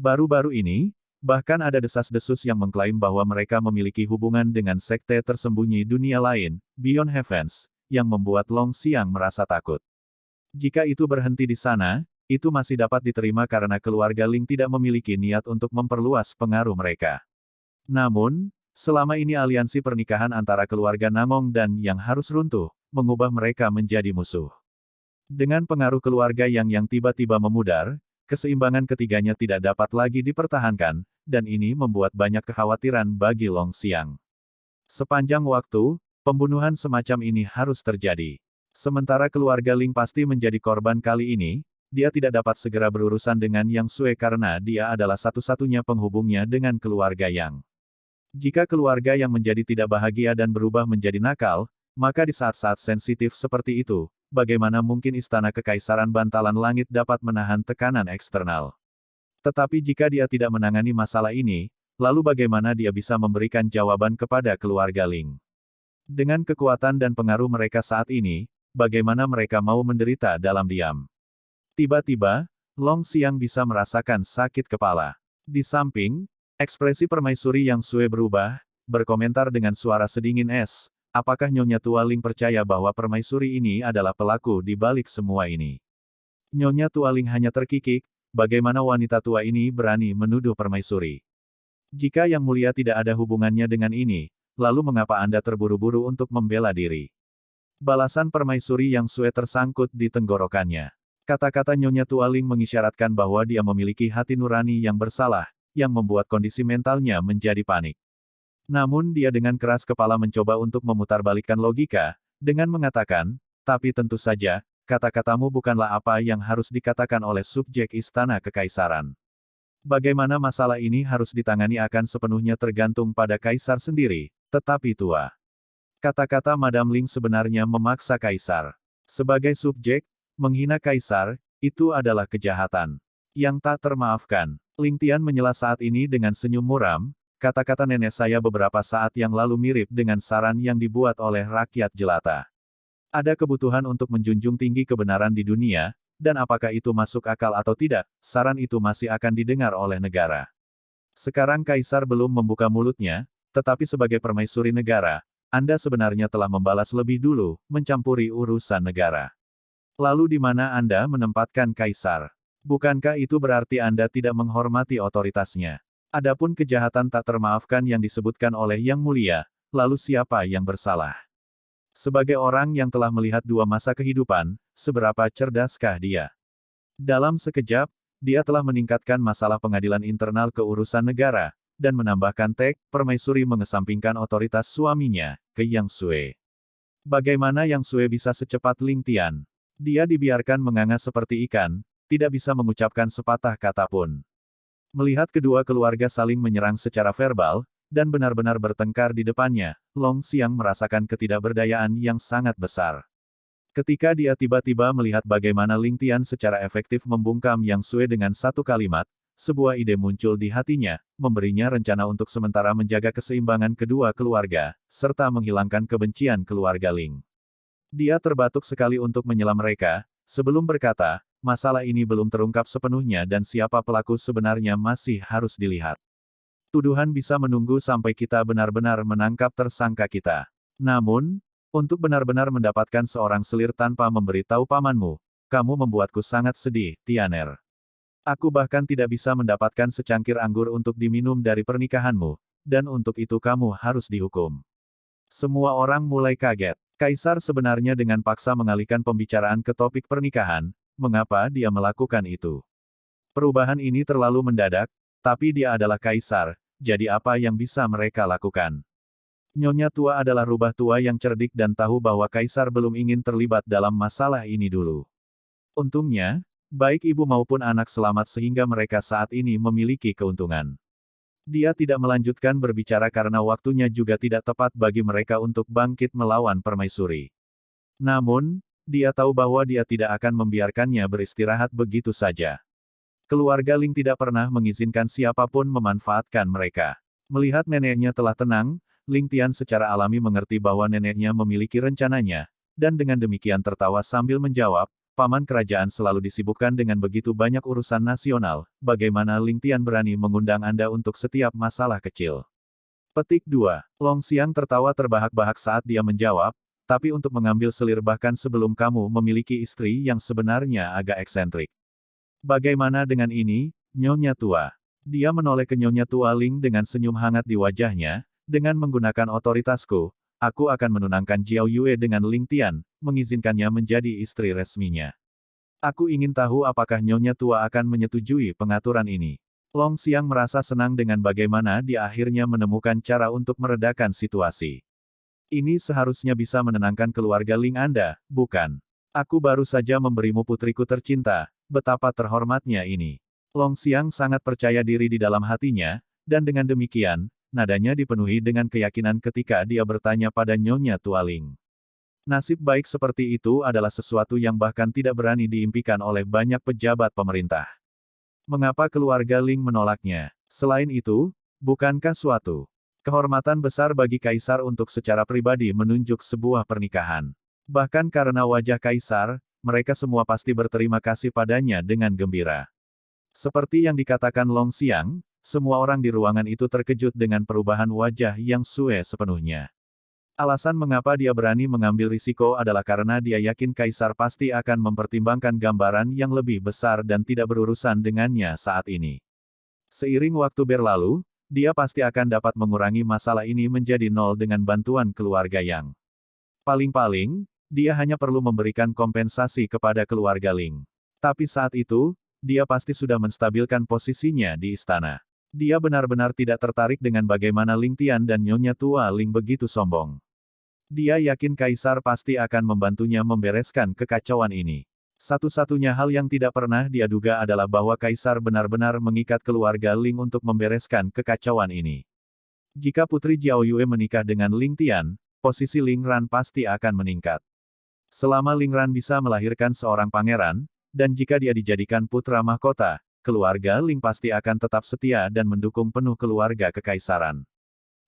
Baru-baru ini, bahkan ada desas-desus yang mengklaim bahwa mereka memiliki hubungan dengan sekte tersembunyi dunia lain, Beyond Heavens, yang membuat Long Xiang merasa takut. Jika itu berhenti di sana, itu masih dapat diterima karena keluarga Ling tidak memiliki niat untuk memperluas pengaruh mereka. Namun, selama ini aliansi pernikahan antara keluarga Namong dan Yang harus runtuh, mengubah mereka menjadi musuh. Dengan pengaruh keluarga yang tiba-tiba memudar, keseimbangan ketiganya tidak dapat lagi dipertahankan, dan ini membuat banyak kekhawatiran bagi Long Xiang. Sepanjang waktu, pembunuhan semacam ini harus terjadi. Sementara keluarga Ling pasti menjadi korban kali ini, dia tidak dapat segera berurusan dengan Yang Sui karena dia adalah satu-satunya penghubungnya dengan keluarga Yang. Jika keluarga yang menjadi tidak bahagia dan berubah menjadi nakal, maka di saat-saat sensitif seperti itu, bagaimana mungkin Istana Kekaisaran Bantalan Langit dapat menahan tekanan eksternal? Tetapi jika dia tidak menangani masalah ini, lalu bagaimana dia bisa memberikan jawaban kepada keluarga Ling? Dengan kekuatan dan pengaruh mereka saat ini, bagaimana mereka mau menderita dalam diam? Tiba-tiba, Long Xiang bisa merasakan sakit kepala. Di samping, ekspresi permaisuri Yang Sui berubah, berkomentar dengan suara sedingin es, apakah Nyonya Tua Ling percaya bahwa permaisuri ini adalah pelaku di balik semua ini? Nyonya Tua Ling hanya terkikik, bagaimana wanita tua ini berani menuduh permaisuri? Jika Yang Mulia tidak ada hubungannya dengan ini, lalu mengapa Anda terburu-buru untuk membela diri? Balasan permaisuri Yang Sui tersangkut di tenggorokannya. Kata-kata Nyonya Tua Ling mengisyaratkan bahwa dia memiliki hati nurani yang bersalah, yang membuat kondisi mentalnya menjadi panik. Namun dia dengan keras kepala mencoba untuk memutarbalikkan logika, dengan mengatakan, tapi tentu saja, kata-katamu bukanlah apa yang harus dikatakan oleh subjek Istana Kekaisaran. Bagaimana masalah ini harus ditangani akan sepenuhnya tergantung pada Kaisar sendiri, tetapi tua. Kata-kata Madam Ling sebenarnya memaksa Kaisar. Sebagai subjek, menghina Kaisar, itu adalah kejahatan yang tak termaafkan. Ling Tian menyela saat ini dengan senyum muram, kata-kata nenek saya beberapa saat yang lalu mirip dengan saran yang dibuat oleh rakyat jelata. Ada kebutuhan untuk menjunjung tinggi kebenaran di dunia, dan apakah itu masuk akal atau tidak, saran itu masih akan didengar oleh negara. Sekarang Kaisar belum membuka mulutnya, tetapi sebagai permaisuri negara, Anda sebenarnya telah membalas lebih dulu, mencampuri urusan negara. Lalu di mana Anda menempatkan Kaisar? Bukankah itu berarti Anda tidak menghormati otoritasnya? Adapun kejahatan tak termaafkan yang disebutkan oleh Yang Mulia, lalu siapa yang bersalah? Sebagai orang yang telah melihat dua masa kehidupan, seberapa cerdaskah dia? Dalam sekejap, dia telah meningkatkan masalah pengadilan internal ke urusan negara, dan menambahkan permaisuri mengesampingkan otoritas suaminya, ke Yang Sui. Bagaimana Yang Sui bisa secepat Ling Tian? Dia dibiarkan menganga seperti ikan, tidak bisa mengucapkan sepatah kata pun. Melihat kedua keluarga saling menyerang secara verbal, dan benar-benar bertengkar di depannya, Long Xiang merasakan ketidakberdayaan yang sangat besar. Ketika dia tiba-tiba melihat bagaimana Ling Tian secara efektif membungkam Yang Sui dengan satu kalimat, sebuah ide muncul di hatinya, memberinya rencana untuk sementara menjaga keseimbangan kedua keluarga, serta menghilangkan kebencian keluarga Ling. Dia terbatuk sekali untuk menyela mereka, sebelum berkata, masalah ini belum terungkap sepenuhnya dan siapa pelaku sebenarnya masih harus dilihat. Tuduhan bisa menunggu sampai kita benar-benar menangkap tersangka kita. Namun, untuk benar-benar mendapatkan seorang selir tanpa memberitahu pamanmu, kamu membuatku sangat sedih, Tianer. Aku bahkan tidak bisa mendapatkan secangkir anggur untuk diminum dari pernikahanmu, dan untuk itu kamu harus dihukum. Semua orang mulai kaget. Kaisar sebenarnya dengan paksa mengalihkan pembicaraan ke topik pernikahan, mengapa dia melakukan itu? Perubahan ini terlalu mendadak, tapi dia adalah Kaisar, jadi apa yang bisa mereka lakukan? Nyonya Tua adalah rubah tua yang cerdik dan tahu bahwa Kaisar belum ingin terlibat dalam masalah ini dulu. Untungnya, baik ibu maupun anak selamat sehingga mereka saat ini memiliki keuntungan. Dia tidak melanjutkan berbicara karena waktunya juga tidak tepat bagi mereka untuk bangkit melawan permaisuri. Namun, dia tahu bahwa dia tidak akan membiarkannya beristirahat begitu saja. Keluarga Ling tidak pernah mengizinkan siapapun memanfaatkan mereka. Melihat neneknya telah tenang, Ling Tian secara alami mengerti bahwa neneknya memiliki rencananya, dan dengan demikian tertawa sambil menjawab, Paman kerajaan selalu disibukkan dengan begitu banyak urusan nasional, bagaimana Ling Tian berani mengundang Anda untuk setiap masalah kecil? Petik 2. Long Xiang tertawa terbahak-bahak saat dia menjawab, tapi untuk mengambil selir bahkan sebelum kamu memiliki istri yang sebenarnya agak eksentrik. Bagaimana dengan ini, Nyonya Tua? Dia menoleh ke Nyonya Tua Ling dengan senyum hangat di wajahnya, dengan menggunakan otoritasku, aku akan menunangkan Jiao Yue dengan Ling Tian, mengizinkannya menjadi istri resminya. Aku ingin tahu apakah Nyonya Tua akan menyetujui pengaturan ini. Long Xiang merasa senang dengan bagaimana dia akhirnya menemukan cara untuk meredakan situasi. Ini seharusnya bisa menenangkan keluarga Ling Anda, bukan? Aku baru saja memberimu putriku tercinta, betapa terhormatnya ini. Long Xiang sangat percaya diri di dalam hatinya, dan dengan demikian, nadanya dipenuhi dengan keyakinan ketika dia bertanya pada Nyonya Tua Ling. Nasib baik seperti itu adalah sesuatu yang bahkan tidak berani diimpikan oleh banyak pejabat pemerintah. Mengapa keluarga Ling menolaknya? Selain itu, bukankah suatu kehormatan besar bagi kaisar untuk secara pribadi menunjuk sebuah pernikahan? Bahkan karena wajah kaisar, mereka semua pasti berterima kasih padanya dengan gembira. Seperti yang dikatakan Long Xiang, semua orang di ruangan itu terkejut dengan perubahan wajah yang sue sepenuhnya. Alasan mengapa dia berani mengambil risiko adalah karena dia yakin kaisar pasti akan mempertimbangkan gambaran yang lebih besar dan tidak berurusan dengannya saat ini. Seiring waktu berlalu, dia pasti akan dapat mengurangi masalah ini menjadi nol dengan bantuan keluarga Yang. Paling-paling, dia hanya perlu memberikan kompensasi kepada keluarga Ling. Tapi saat itu, dia pasti sudah menstabilkan posisinya di istana. Dia benar-benar tidak tertarik dengan bagaimana Ling Tian dan Nyonya Tua Ling begitu sombong. Dia yakin kaisar pasti akan membantunya membereskan kekacauan ini. Satu-satunya hal yang tidak pernah dia duga adalah bahwa kaisar benar-benar mengikat keluarga Ling untuk membereskan kekacauan ini. Jika Putri Jiao Yue menikah dengan Ling Tian, posisi Ling Ran pasti akan meningkat. Selama Ling Ran bisa melahirkan seorang pangeran, dan jika dia dijadikan putra mahkota, keluarga Ling pasti akan tetap setia dan mendukung penuh keluarga kekaisaran.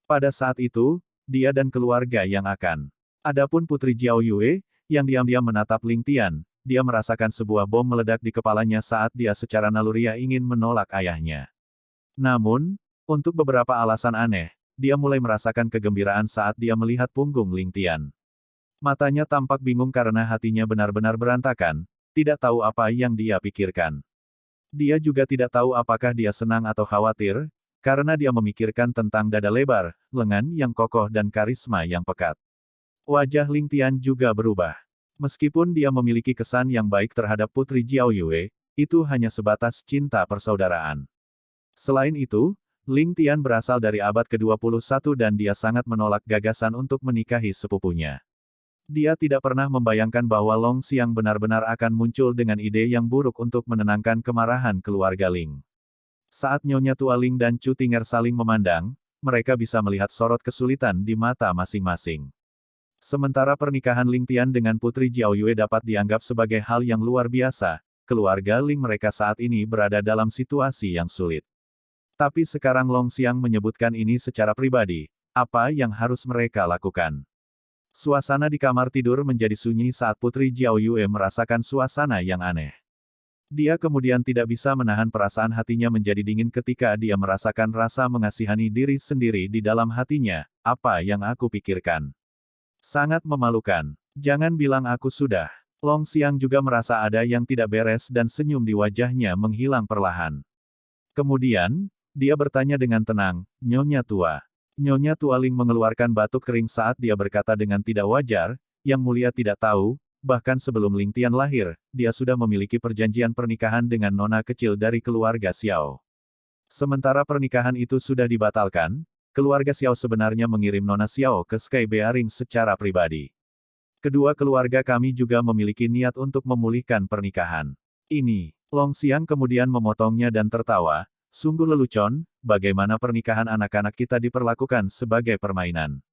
Pada saat itu, dia dan keluarga yang akan. Adapun Putri Jiao Yue, yang diam-diam menatap Ling Tian, dia merasakan sebuah bom meledak di kepalanya saat dia secara naluriah ingin menolak ayahnya. Namun, untuk beberapa alasan aneh, dia mulai merasakan kegembiraan saat dia melihat punggung Ling Tian. Matanya tampak bingung karena hatinya benar-benar berantakan, tidak tahu apa yang dia pikirkan. Dia juga tidak tahu apakah dia senang atau khawatir, karena dia memikirkan tentang dada lebar, lengan yang kokoh dan karisma yang pekat. Wajah Ling Tian juga berubah. Meskipun dia memiliki kesan yang baik terhadap Putri Jiao Yue, itu hanya sebatas cinta persaudaraan. Selain itu, Ling Tian berasal dari abad ke-21 dan dia sangat menolak gagasan untuk menikahi sepupunya. Dia tidak pernah membayangkan bahwa Long Xiang benar-benar akan muncul dengan ide yang buruk untuk menenangkan kemarahan keluarga Ling. Saat Nyonya Tua Ling dan Chu Tinger saling memandang, mereka bisa melihat sorot kesulitan di mata masing-masing. Sementara pernikahan Ling Tian dengan Putri Jiao Yue dapat dianggap sebagai hal yang luar biasa, keluarga Ling mereka saat ini berada dalam situasi yang sulit. Tapi sekarang Long Xiang menyebutkan ini secara pribadi, apa yang harus mereka lakukan? Suasana di kamar tidur menjadi sunyi saat Putri Jiao Yue merasakan suasana yang aneh. Dia kemudian tidak bisa menahan perasaan hatinya menjadi dingin ketika dia merasakan rasa mengasihani diri sendiri di dalam hatinya. Apa yang aku pikirkan? Sangat memalukan. Jangan bilang aku sudah. Long Xiang juga merasa ada yang tidak beres dan senyum di wajahnya menghilang perlahan. Kemudian, dia bertanya dengan tenang, Nyonya Tua. Nyonya Tua Ling mengeluarkan batuk kering saat dia berkata dengan tidak wajar, Yang Mulia tidak tahu, bahkan sebelum Ling Tian lahir, dia sudah memiliki perjanjian pernikahan dengan nona kecil dari keluarga Xiao. Sementara pernikahan itu sudah dibatalkan, keluarga Xiao sebenarnya mengirim nona Xiao ke Sky Bearing secara pribadi. Kedua keluarga kami juga memiliki niat untuk memulihkan pernikahan ini. Long Xiang kemudian memotongnya dan tertawa, sungguh lelucon, bagaimana pernikahan anak-anak kita diperlakukan sebagai permainan.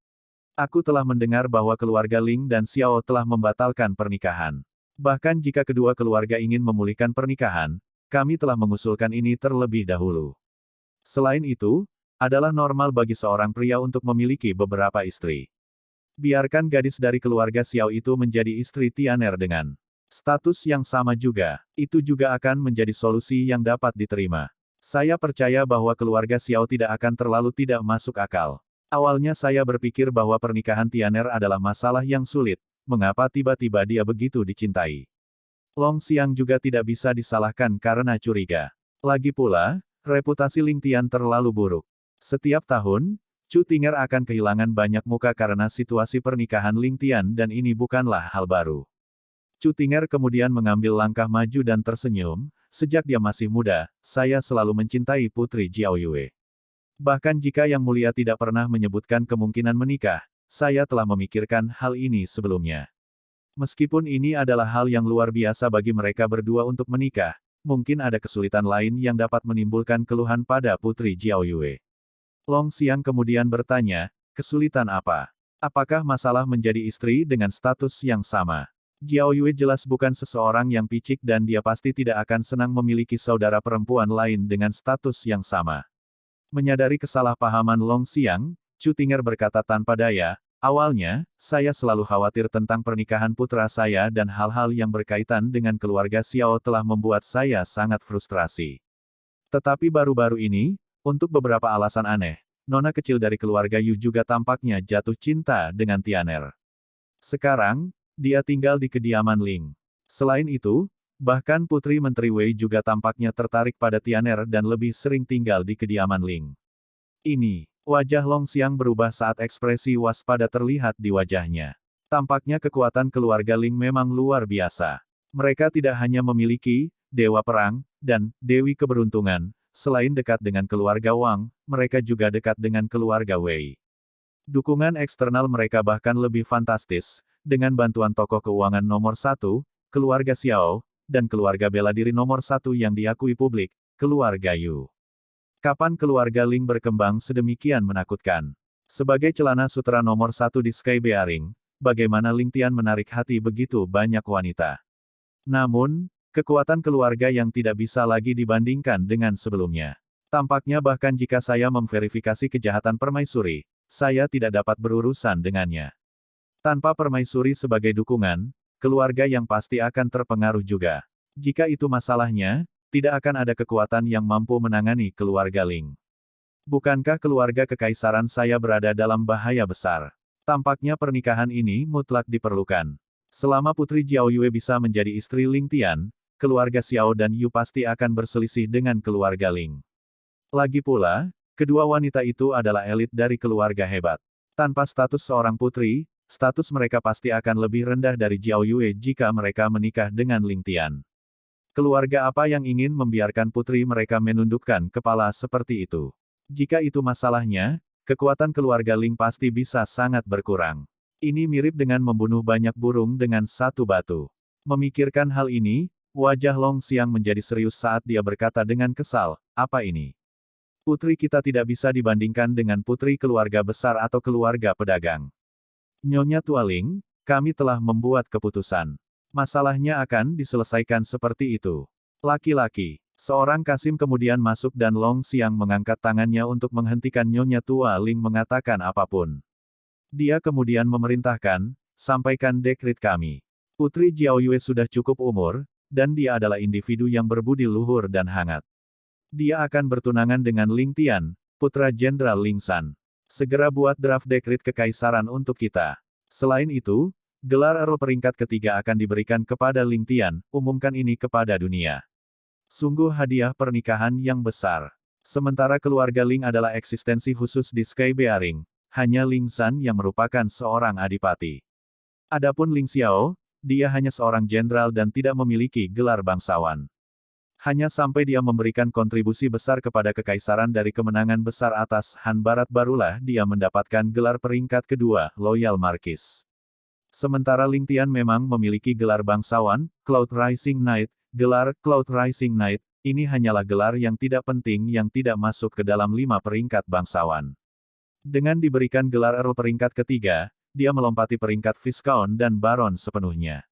Aku telah mendengar bahwa keluarga Ling dan Xiao telah membatalkan pernikahan. Bahkan jika kedua keluarga ingin memulihkan pernikahan, kami telah mengusulkan ini terlebih dahulu. Selain itu, adalah normal bagi seorang pria untuk memiliki beberapa istri. Biarkan gadis dari keluarga Xiao itu menjadi istri Tianer dengan status yang sama juga, itu juga akan menjadi solusi yang dapat diterima. Saya percaya bahwa keluarga Xiao tidak akan terlalu tidak masuk akal. Awalnya saya berpikir bahwa pernikahan Tianer adalah masalah yang sulit, mengapa tiba-tiba dia begitu dicintai. Long Xiang juga tidak bisa disalahkan karena curiga. Lagi pula, reputasi Ling Tian terlalu buruk. Setiap tahun, Chu Tinger akan kehilangan banyak muka karena situasi pernikahan Ling Tian dan ini bukanlah hal baru. Chu Tinger kemudian mengambil langkah maju dan tersenyum, Sejak dia masih muda, saya selalu mencintai Putri Jiao Yue. Bahkan jika Yang Mulia tidak pernah menyebutkan kemungkinan menikah, saya telah memikirkan hal ini sebelumnya. Meskipun ini adalah hal yang luar biasa bagi mereka berdua untuk menikah, mungkin ada kesulitan lain yang dapat menimbulkan keluhan pada Putri Jiao Yue. Long Xiang kemudian bertanya, kesulitan apa? Apakah masalah menjadi istri dengan status yang sama? Jiao Yue jelas bukan seseorang yang picik dan dia pasti tidak akan senang memiliki saudara perempuan lain dengan status yang sama. Menyadari kesalahpahaman Long Xiang, Chu Tinger berkata tanpa daya, awalnya, saya selalu khawatir tentang pernikahan putra saya dan hal-hal yang berkaitan dengan keluarga Xiao telah membuat saya sangat frustrasi. Tetapi baru-baru ini, untuk beberapa alasan aneh, nona kecil dari keluarga Yu juga tampaknya jatuh cinta dengan Tianer. Sekarang, dia tinggal di kediaman Ling. Selain itu, bahkan Putri Menteri Wei juga tampaknya tertarik pada Tianer dan lebih sering tinggal di kediaman Ling. Ini, wajah Long Xiang berubah saat ekspresi waspada terlihat di wajahnya. Tampaknya kekuatan keluarga Ling memang luar biasa. Mereka tidak hanya memiliki dewa perang dan dewi keberuntungan, selain dekat dengan keluarga Wang, mereka juga dekat dengan keluarga Wei. Dukungan eksternal mereka bahkan lebih fantastis, dengan bantuan tokoh keuangan nomor 1, keluarga Xiao, dan keluarga bela diri nomor 1 yang diakui publik, keluarga Yu. Kapan keluarga Ling berkembang sedemikian menakutkan? Sebagai celana sutra nomor 1 di Sky Bearing, bagaimana Ling Tian menarik hati begitu banyak wanita? Namun, kekuatan keluarga yang tidak bisa lagi dibandingkan dengan sebelumnya. Tampaknya bahkan jika saya memverifikasi kejahatan permaisuri, saya tidak dapat berurusan dengannya. Tanpa permaisuri sebagai dukungan, keluarga yang pasti akan terpengaruh juga. Jika itu masalahnya, tidak akan ada kekuatan yang mampu menangani keluarga Ling. Bukankah keluarga kekaisaran saya berada dalam bahaya besar? Tampaknya pernikahan ini mutlak diperlukan. Selama Putri Jiao Yue bisa menjadi istri Ling Tian, keluarga Xiao dan Yu pasti akan berselisih dengan keluarga Ling. Lagi pula, kedua wanita itu adalah elit dari keluarga hebat. Tanpa status seorang putri, status mereka pasti akan lebih rendah dari Jiao Yue jika mereka menikah dengan Ling Tian. Keluarga apa yang ingin membiarkan putri mereka menundukkan kepala seperti itu? Jika itu masalahnya, kekuatan keluarga Ling pasti bisa sangat berkurang. Ini mirip dengan membunuh banyak burung dengan satu batu. Memikirkan hal ini, wajah Long Xiang menjadi serius saat dia berkata dengan kesal, apa ini? Putri kita tidak bisa dibandingkan dengan putri keluarga besar atau keluarga pedagang. Nyonya Tualing, kami telah membuat keputusan. Masalahnya akan diselesaikan seperti itu. Laki-laki, seorang Kasim kemudian masuk dan Long Xiang mengangkat tangannya untuk menghentikan Nyonya Tualing mengatakan apapun. Dia kemudian memerintahkan, sampaikan dekret kami. Putri Jiao Yue sudah cukup umur, dan dia adalah individu yang berbudi luhur dan hangat. Dia akan bertunangan dengan Ling Tian, putra Jenderal Ling San. Segera buat draft dekret kekaisaran untuk kita. Selain itu, gelar Earl peringkat ketiga akan diberikan kepada Ling Tian, umumkan ini kepada dunia. Sungguh hadiah pernikahan yang besar. Sementara keluarga Ling adalah eksistensi khusus di Sky Bearing, hanya Ling San yang merupakan seorang adipati. Adapun Ling Xiao, dia hanya seorang jenderal dan tidak memiliki gelar bangsawan. Hanya sampai dia memberikan kontribusi besar kepada kekaisaran dari kemenangan besar atas Han Barat barulah dia mendapatkan gelar peringkat kedua, Loyal Marquis. Sementara Ling Tian memang memiliki gelar bangsawan, Cloud Rising Knight, gelar Cloud Rising Knight, ini hanyalah gelar yang tidak penting yang tidak masuk ke dalam 5 peringkat bangsawan. Dengan diberikan gelar Earl peringkat ketiga, dia melompati peringkat Viscount dan Baron sepenuhnya.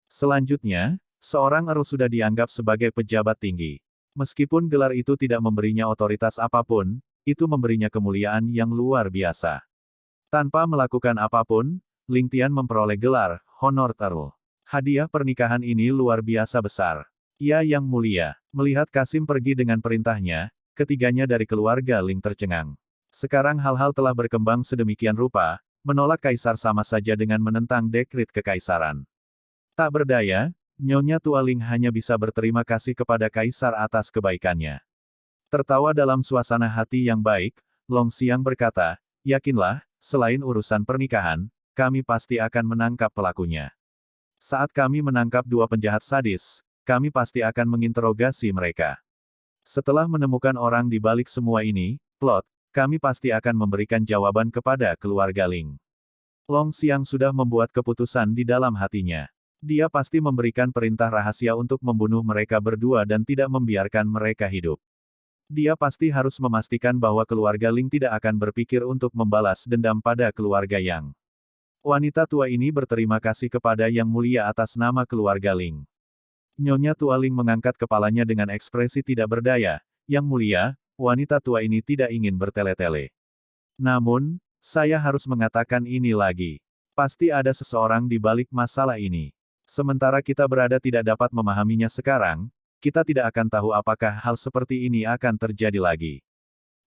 Selanjutnya, seorang Earl sudah dianggap sebagai pejabat tinggi. Meskipun gelar itu tidak memberinya otoritas apapun, itu memberinya kemuliaan yang luar biasa. Tanpa melakukan apapun, Ling Tian memperoleh gelar Honor Earl. Hadiah pernikahan ini luar biasa besar. Ya Yang Mulia, melihat Kasim pergi dengan perintahnya, ketiganya dari keluarga Ling tercengang. Sekarang hal-hal telah berkembang sedemikian rupa, menolak kaisar sama saja dengan menentang dekret kekaisaran. Tak berdaya, Nyonya Tualing hanya bisa berterima kasih kepada kaisar atas kebaikannya. Tertawa dalam suasana hati yang baik, Long Xiang berkata, yakinlah, selain urusan pernikahan, kami pasti akan menangkap pelakunya. Saat kami menangkap 2 penjahat sadis, kami pasti akan menginterogasi mereka. Setelah menemukan orang di balik semua ini, plot, kami pasti akan memberikan jawaban kepada keluarga Ling. Long Xiang sudah membuat keputusan di dalam hatinya. Dia pasti memberikan perintah rahasia untuk membunuh mereka berdua dan tidak membiarkan mereka hidup. Dia pasti harus memastikan bahwa keluarga Ling tidak akan berpikir untuk membalas dendam pada keluarga Yang. Wanita tua ini berterima kasih kepada Yang Mulia atas nama keluarga Ling. Nyonya tua Ling mengangkat kepalanya dengan ekspresi tidak berdaya. Yang Mulia, wanita tua ini tidak ingin bertele-tele. Namun, saya harus mengatakan ini lagi. Pasti ada seseorang di balik masalah ini. Sementara kita berada tidak dapat memahaminya sekarang, kita tidak akan tahu apakah hal seperti ini akan terjadi lagi.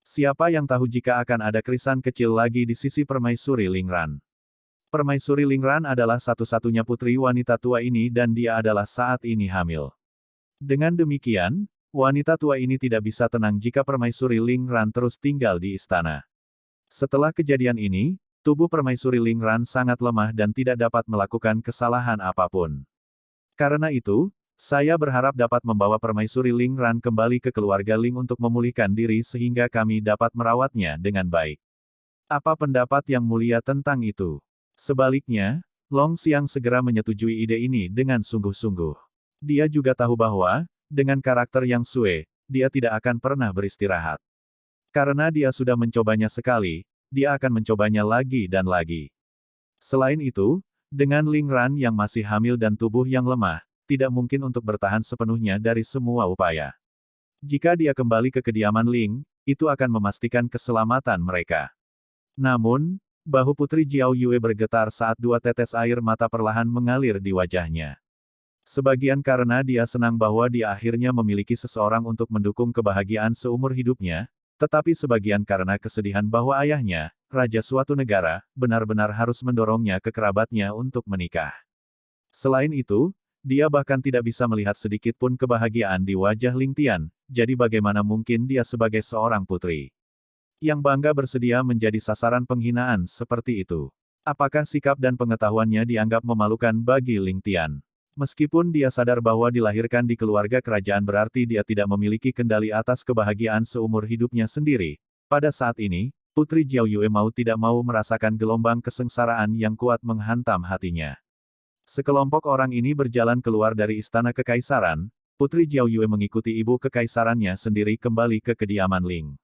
Siapa yang tahu jika akan ada krisan kecil lagi di sisi Permaisuri Lingran. Permaisuri Lingran adalah satu-satunya putri wanita tua ini dan dia adalah saat ini hamil. Dengan demikian, wanita tua ini tidak bisa tenang jika Permaisuri Lingran terus tinggal di istana. Setelah kejadian ini, tubuh Permaisuri Lingran sangat lemah dan tidak dapat melakukan kesalahan apapun. Karena itu, saya berharap dapat membawa Permaisuri Lingran kembali ke keluarga Ling untuk memulihkan diri sehingga kami dapat merawatnya dengan baik. Apa pendapat Yang Mulia tentang itu? Sebaliknya, Long Xiang segera menyetujui ide ini dengan sungguh-sungguh. Dia juga tahu bahwa, dengan karakter Yang Sue, dia tidak akan pernah beristirahat. Karena dia sudah mencobanya sekali, dia akan mencobanya lagi dan lagi. Selain itu, dengan Lingran yang masih hamil dan tubuh yang lemah, tidak mungkin untuk bertahan sepenuhnya dari semua upaya. Jika dia kembali ke kediaman Ling, itu akan memastikan keselamatan mereka. Namun, bahu Putri Jiao Yue bergetar saat dua tetes air mata perlahan mengalir di wajahnya. Sebagian karena dia senang bahwa dia akhirnya memiliki seseorang untuk mendukung kebahagiaan seumur hidupnya, tetapi sebagian karena kesedihan bahwa ayahnya, raja suatu negara, benar-benar harus mendorongnya ke kerabatnya untuk menikah. Selain itu, dia bahkan tidak bisa melihat sedikit pun kebahagiaan di wajah Ling Tian, jadi bagaimana mungkin dia sebagai seorang putri yang bangga bersedia menjadi sasaran penghinaan seperti itu. Apakah sikap dan pengetahuannya dianggap memalukan bagi Ling Tian? Meskipun dia sadar bahwa dilahirkan di keluarga kerajaan berarti dia tidak memiliki kendali atas kebahagiaan seumur hidupnya sendiri, pada saat ini, Putri Jiao Yue mau tidak mau merasakan gelombang kesengsaraan yang kuat menghantam hatinya. Sekelompok orang ini berjalan keluar dari istana kekaisaran, Putri Jiao Yue mengikuti ibu kekaisarannya sendiri kembali ke kediaman Ling.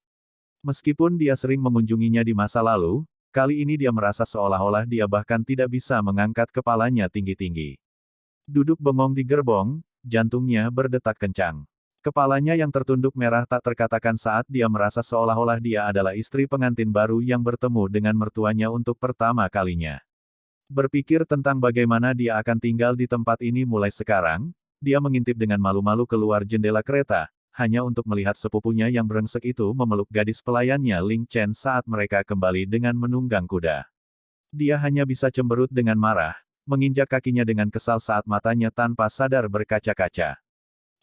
Meskipun dia sering mengunjunginya di masa lalu, kali ini dia merasa seolah-olah dia bahkan tidak bisa mengangkat kepalanya tinggi-tinggi. Duduk bengong di gerbong, jantungnya berdetak kencang. Kepalanya yang tertunduk merah tak terkatakan saat dia merasa seolah-olah dia adalah istri pengantin baru yang bertemu dengan mertuanya untuk pertama kalinya. Berpikir tentang bagaimana dia akan tinggal di tempat ini mulai sekarang, dia mengintip dengan malu-malu keluar jendela kereta, hanya untuk melihat sepupunya yang brengsek itu memeluk gadis pelayannya Ling Chen saat mereka kembali dengan menunggang kuda. Dia hanya bisa cemberut dengan marah, menginjak kakinya dengan kesal saat matanya tanpa sadar berkaca-kaca.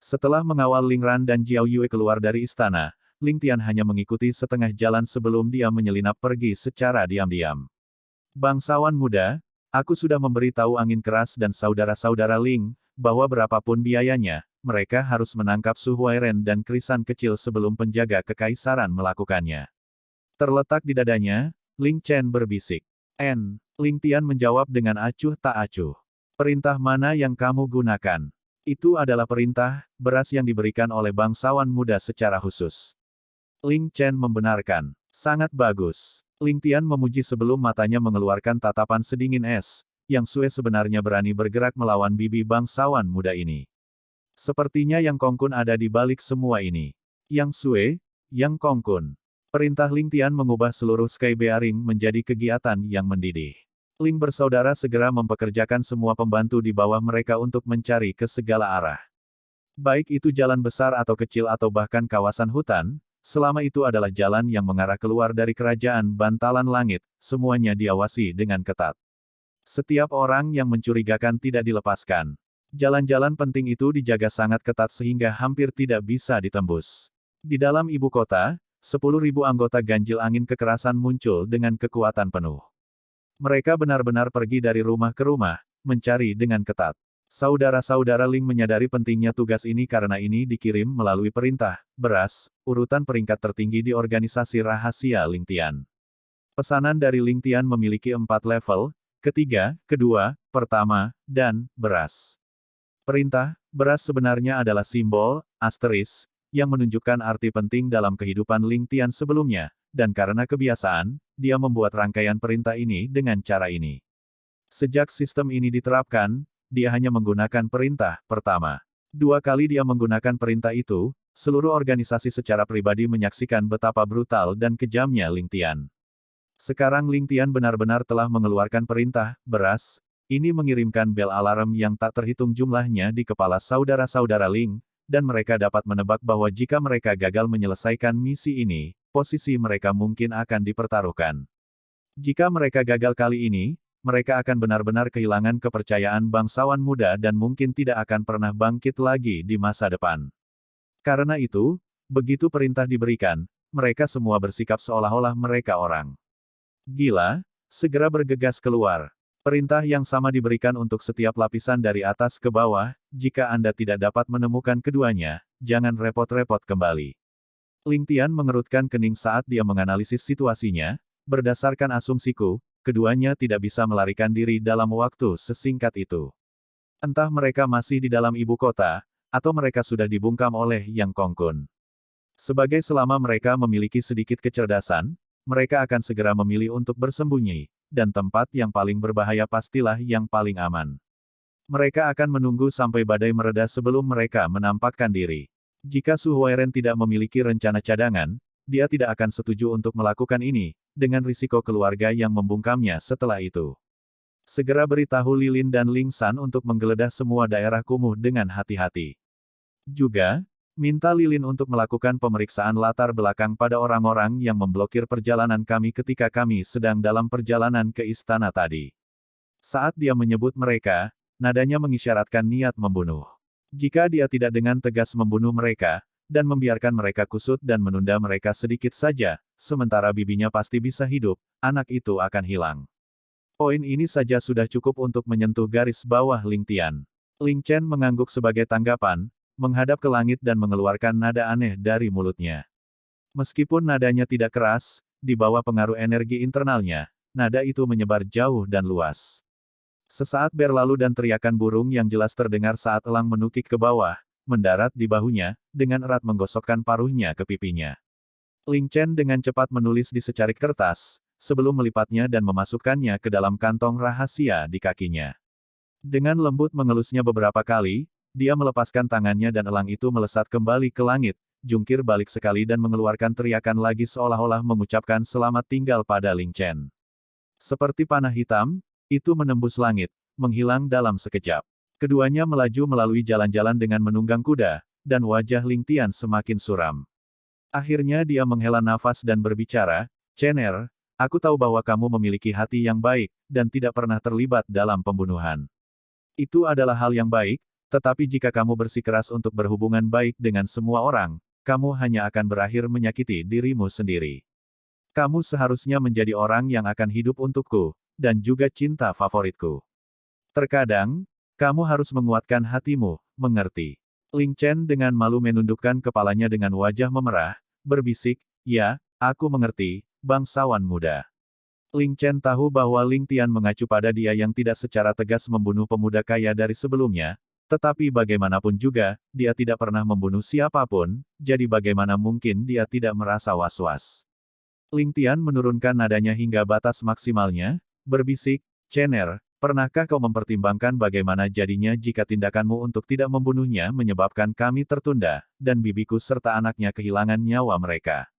Setelah mengawal Ling Ran dan Jiao Yue keluar dari istana, Ling Tian hanya mengikuti setengah jalan sebelum dia menyelinap pergi secara diam-diam. Bangsawan muda, aku sudah memberi tahu angin keras dan saudara-saudara Ling, bahwa berapapun biayanya, mereka harus menangkap Su Huairen dan krisan kecil sebelum penjaga kekaisaran melakukannya. Terletak di dadanya, Ling Chen berbisik. Ling Tian menjawab dengan acuh tak acuh. Perintah mana yang kamu gunakan? Itu adalah perintah, beras yang diberikan oleh bangsawan muda secara khusus. Ling Chen membenarkan. Sangat bagus. Ling Tian memuji sebelum matanya mengeluarkan tatapan sedingin es, Yang Sue sebenarnya berani bergerak melawan bibi bangsawan muda ini. Sepertinya Yang Kongkun ada di balik semua ini. Yang Sue, Yang Kongkun. Perintah Ling Tian mengubah seluruh Sky Bearing menjadi kegiatan yang mendidih. Ling bersaudara segera mempekerjakan semua pembantu di bawah mereka untuk mencari ke segala arah. Baik itu jalan besar atau kecil atau bahkan kawasan hutan, selama itu adalah jalan yang mengarah keluar dari kerajaan Bantalan Langit, semuanya diawasi dengan ketat. Setiap orang yang mencurigakan tidak dilepaskan. Jalan-jalan penting itu dijaga sangat ketat sehingga hampir tidak bisa ditembus. Di dalam ibu kota, 10.000 anggota ganjil angin kekerasan muncul dengan kekuatan penuh. Mereka benar-benar pergi dari rumah ke rumah, mencari dengan ketat. Saudara-saudara Ling menyadari pentingnya tugas ini karena ini dikirim melalui perintah, beras, urutan peringkat tertinggi di organisasi rahasia Ling Tian. Pesanan dari Ling Tian memiliki 4 level, ketiga, kedua, pertama, dan beras. Perintah, beras sebenarnya adalah simbol, asteris, yang menunjukkan arti penting dalam kehidupan Ling Tian sebelumnya, dan karena kebiasaan, dia membuat rangkaian perintah ini dengan cara ini. Sejak sistem ini diterapkan, dia hanya menggunakan perintah pertama. 2 kali dia menggunakan perintah itu, seluruh organisasi secara pribadi menyaksikan betapa brutal dan kejamnya Ling Tian. Sekarang Ling Tian benar-benar telah mengeluarkan perintah, beras, ini mengirimkan bel alarm yang tak terhitung jumlahnya di kepala saudara-saudara Ling, dan mereka dapat menebak bahwa jika mereka gagal menyelesaikan misi ini, posisi mereka mungkin akan dipertaruhkan. Jika mereka gagal kali ini, mereka akan benar-benar kehilangan kepercayaan bangsawan muda dan mungkin tidak akan pernah bangkit lagi di masa depan. Karena itu, begitu perintah diberikan, mereka semua bersikap seolah-olah mereka orang gila, segera bergegas keluar. Perintah yang sama diberikan untuk setiap lapisan dari atas ke bawah, jika Anda tidak dapat menemukan keduanya, jangan repot-repot kembali. Ling Tian mengerutkan kening saat dia menganalisis situasinya, berdasarkan asumsiku, keduanya tidak bisa melarikan diri dalam waktu sesingkat itu. Entah mereka masih di dalam ibu kota, atau mereka sudah dibungkam oleh Yang Kongkun. Sebagai selama mereka memiliki sedikit kecerdasan, mereka akan segera memilih untuk bersembunyi, dan tempat yang paling berbahaya pastilah yang paling aman. Mereka akan menunggu sampai badai mereda sebelum mereka menampakkan diri. Jika Su Huairen tidak memiliki rencana cadangan, dia tidak akan setuju untuk melakukan ini, dengan risiko keluarga yang membungkamnya setelah itu. Segera beritahu Lilin dan Ling San untuk menggeledah semua daerah kumuh dengan hati-hati. Juga, minta Lilin untuk melakukan pemeriksaan latar belakang pada orang-orang yang memblokir perjalanan kami ketika kami sedang dalam perjalanan ke istana tadi. Saat dia menyebut mereka, nadanya mengisyaratkan niat membunuh. Jika dia tidak dengan tegas membunuh mereka, dan membiarkan mereka kusut dan menunda mereka sedikit saja, sementara bibinya pasti bisa hidup, anak itu akan hilang. Poin ini saja sudah cukup untuk menyentuh garis bawah Ling Tian. Ling Chen mengangguk sebagai tanggapan, menghadap ke langit dan mengeluarkan nada aneh dari mulutnya. Meskipun nadanya tidak keras, di bawah pengaruh energi internalnya, nada itu menyebar jauh dan luas. Sesaat berlalu dan teriakan burung yang jelas terdengar saat elang menukik ke bawah, mendarat di bahunya, dengan erat menggosokkan paruhnya ke pipinya. Ling Chen dengan cepat menulis di secarik kertas, sebelum melipatnya dan memasukkannya ke dalam kantong rahasia di kakinya. Dengan lembut mengelusnya beberapa kali, dia melepaskan tangannya dan elang itu melesat kembali ke langit, jungkir balik sekali dan mengeluarkan teriakan lagi seolah-olah mengucapkan selamat tinggal pada Ling Chen. Seperti panah hitam, itu menembus langit, menghilang dalam sekejap. Keduanya melaju melalui jalan-jalan dengan menunggang kuda, dan wajah Ling Tian semakin suram. Akhirnya dia menghela nafas dan berbicara, "Chener, aku tahu bahwa kamu memiliki hati yang baik, dan tidak pernah terlibat dalam pembunuhan. Itu adalah hal yang baik, tetapi jika kamu bersikeras untuk berhubungan baik dengan semua orang, kamu hanya akan berakhir menyakiti dirimu sendiri. Kamu seharusnya menjadi orang yang akan hidup untukku, dan juga cinta favoritku. Terkadang, kamu harus menguatkan hatimu, mengerti?" Ling Chen dengan malu menundukkan kepalanya dengan wajah memerah, berbisik, "Ya, aku mengerti, bangsawan muda." Ling Chen tahu bahwa Ling Tian mengacu pada dia yang tidak secara tegas membunuh pemuda kaya dari sebelumnya, tetapi bagaimanapun juga, dia tidak pernah membunuh siapapun, jadi bagaimana mungkin dia tidak merasa was-was. Ling Tian menurunkan nadanya hingga batas maksimalnya, berbisik, "Chener, pernahkah kau mempertimbangkan bagaimana jadinya jika tindakanmu untuk tidak membunuhnya menyebabkan kami tertunda, dan bibiku serta anaknya kehilangan nyawa mereka?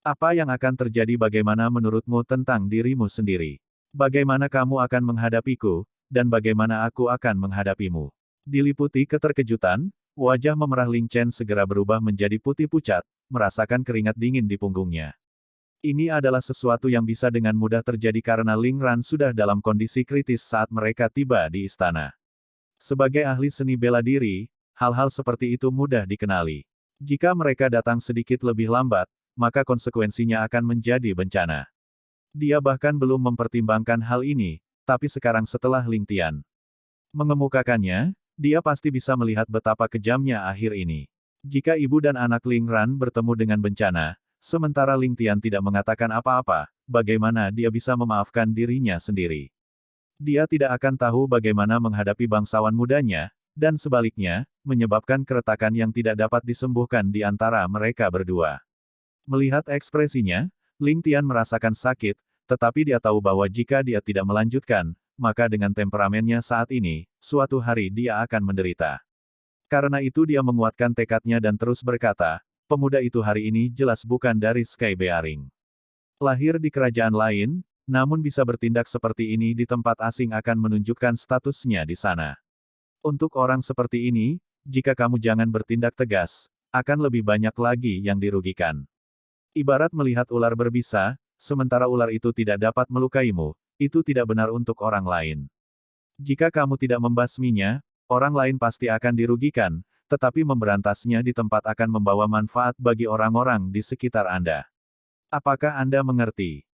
Apa yang akan terjadi? Bagaimana menurutmu tentang dirimu sendiri? Bagaimana kamu akan menghadapiku, dan bagaimana aku akan menghadapimu?" Diliputi keterkejutan, wajah memerah Ling Chen segera berubah menjadi putih pucat, merasakan keringat dingin di punggungnya. Ini adalah sesuatu yang bisa dengan mudah terjadi karena Ling Ran sudah dalam kondisi kritis saat mereka tiba di istana. Sebagai ahli seni bela diri, hal-hal seperti itu mudah dikenali. Jika mereka datang sedikit lebih lambat, maka konsekuensinya akan menjadi bencana. Dia bahkan belum mempertimbangkan hal ini, tapi sekarang setelah Ling Tian mengemukakannya, Dia pasti bisa melihat betapa kejamnya akhir ini. Jika ibu dan anak Ling Ran bertemu dengan bencana, sementara Ling Tian tidak mengatakan apa-apa, bagaimana dia bisa memaafkan dirinya sendiri? Dia tidak akan tahu bagaimana menghadapi bangsawan mudanya, dan sebaliknya, menyebabkan keretakan yang tidak dapat disembuhkan di antara mereka berdua. Melihat ekspresinya, Ling Tian merasakan sakit, tetapi dia tahu bahwa jika dia tidak melanjutkan, maka dengan temperamennya saat ini, suatu hari dia akan menderita. Karena itu dia menguatkan tekadnya dan terus berkata, pemuda itu hari ini jelas bukan dari Sky Bearing. Lahir di kerajaan lain, namun bisa bertindak seperti ini di tempat asing akan menunjukkan statusnya di sana. Untuk orang seperti ini, jika kamu jangan bertindak tegas, akan lebih banyak lagi yang dirugikan. Ibarat melihat ular berbisa, sementara ular itu tidak dapat melukaimu, itu tidak benar untuk orang lain. Jika kamu tidak membasminya, orang lain pasti akan dirugikan, tetapi memberantasnya di tempat akan membawa manfaat bagi orang-orang di sekitar Anda. Apakah Anda mengerti?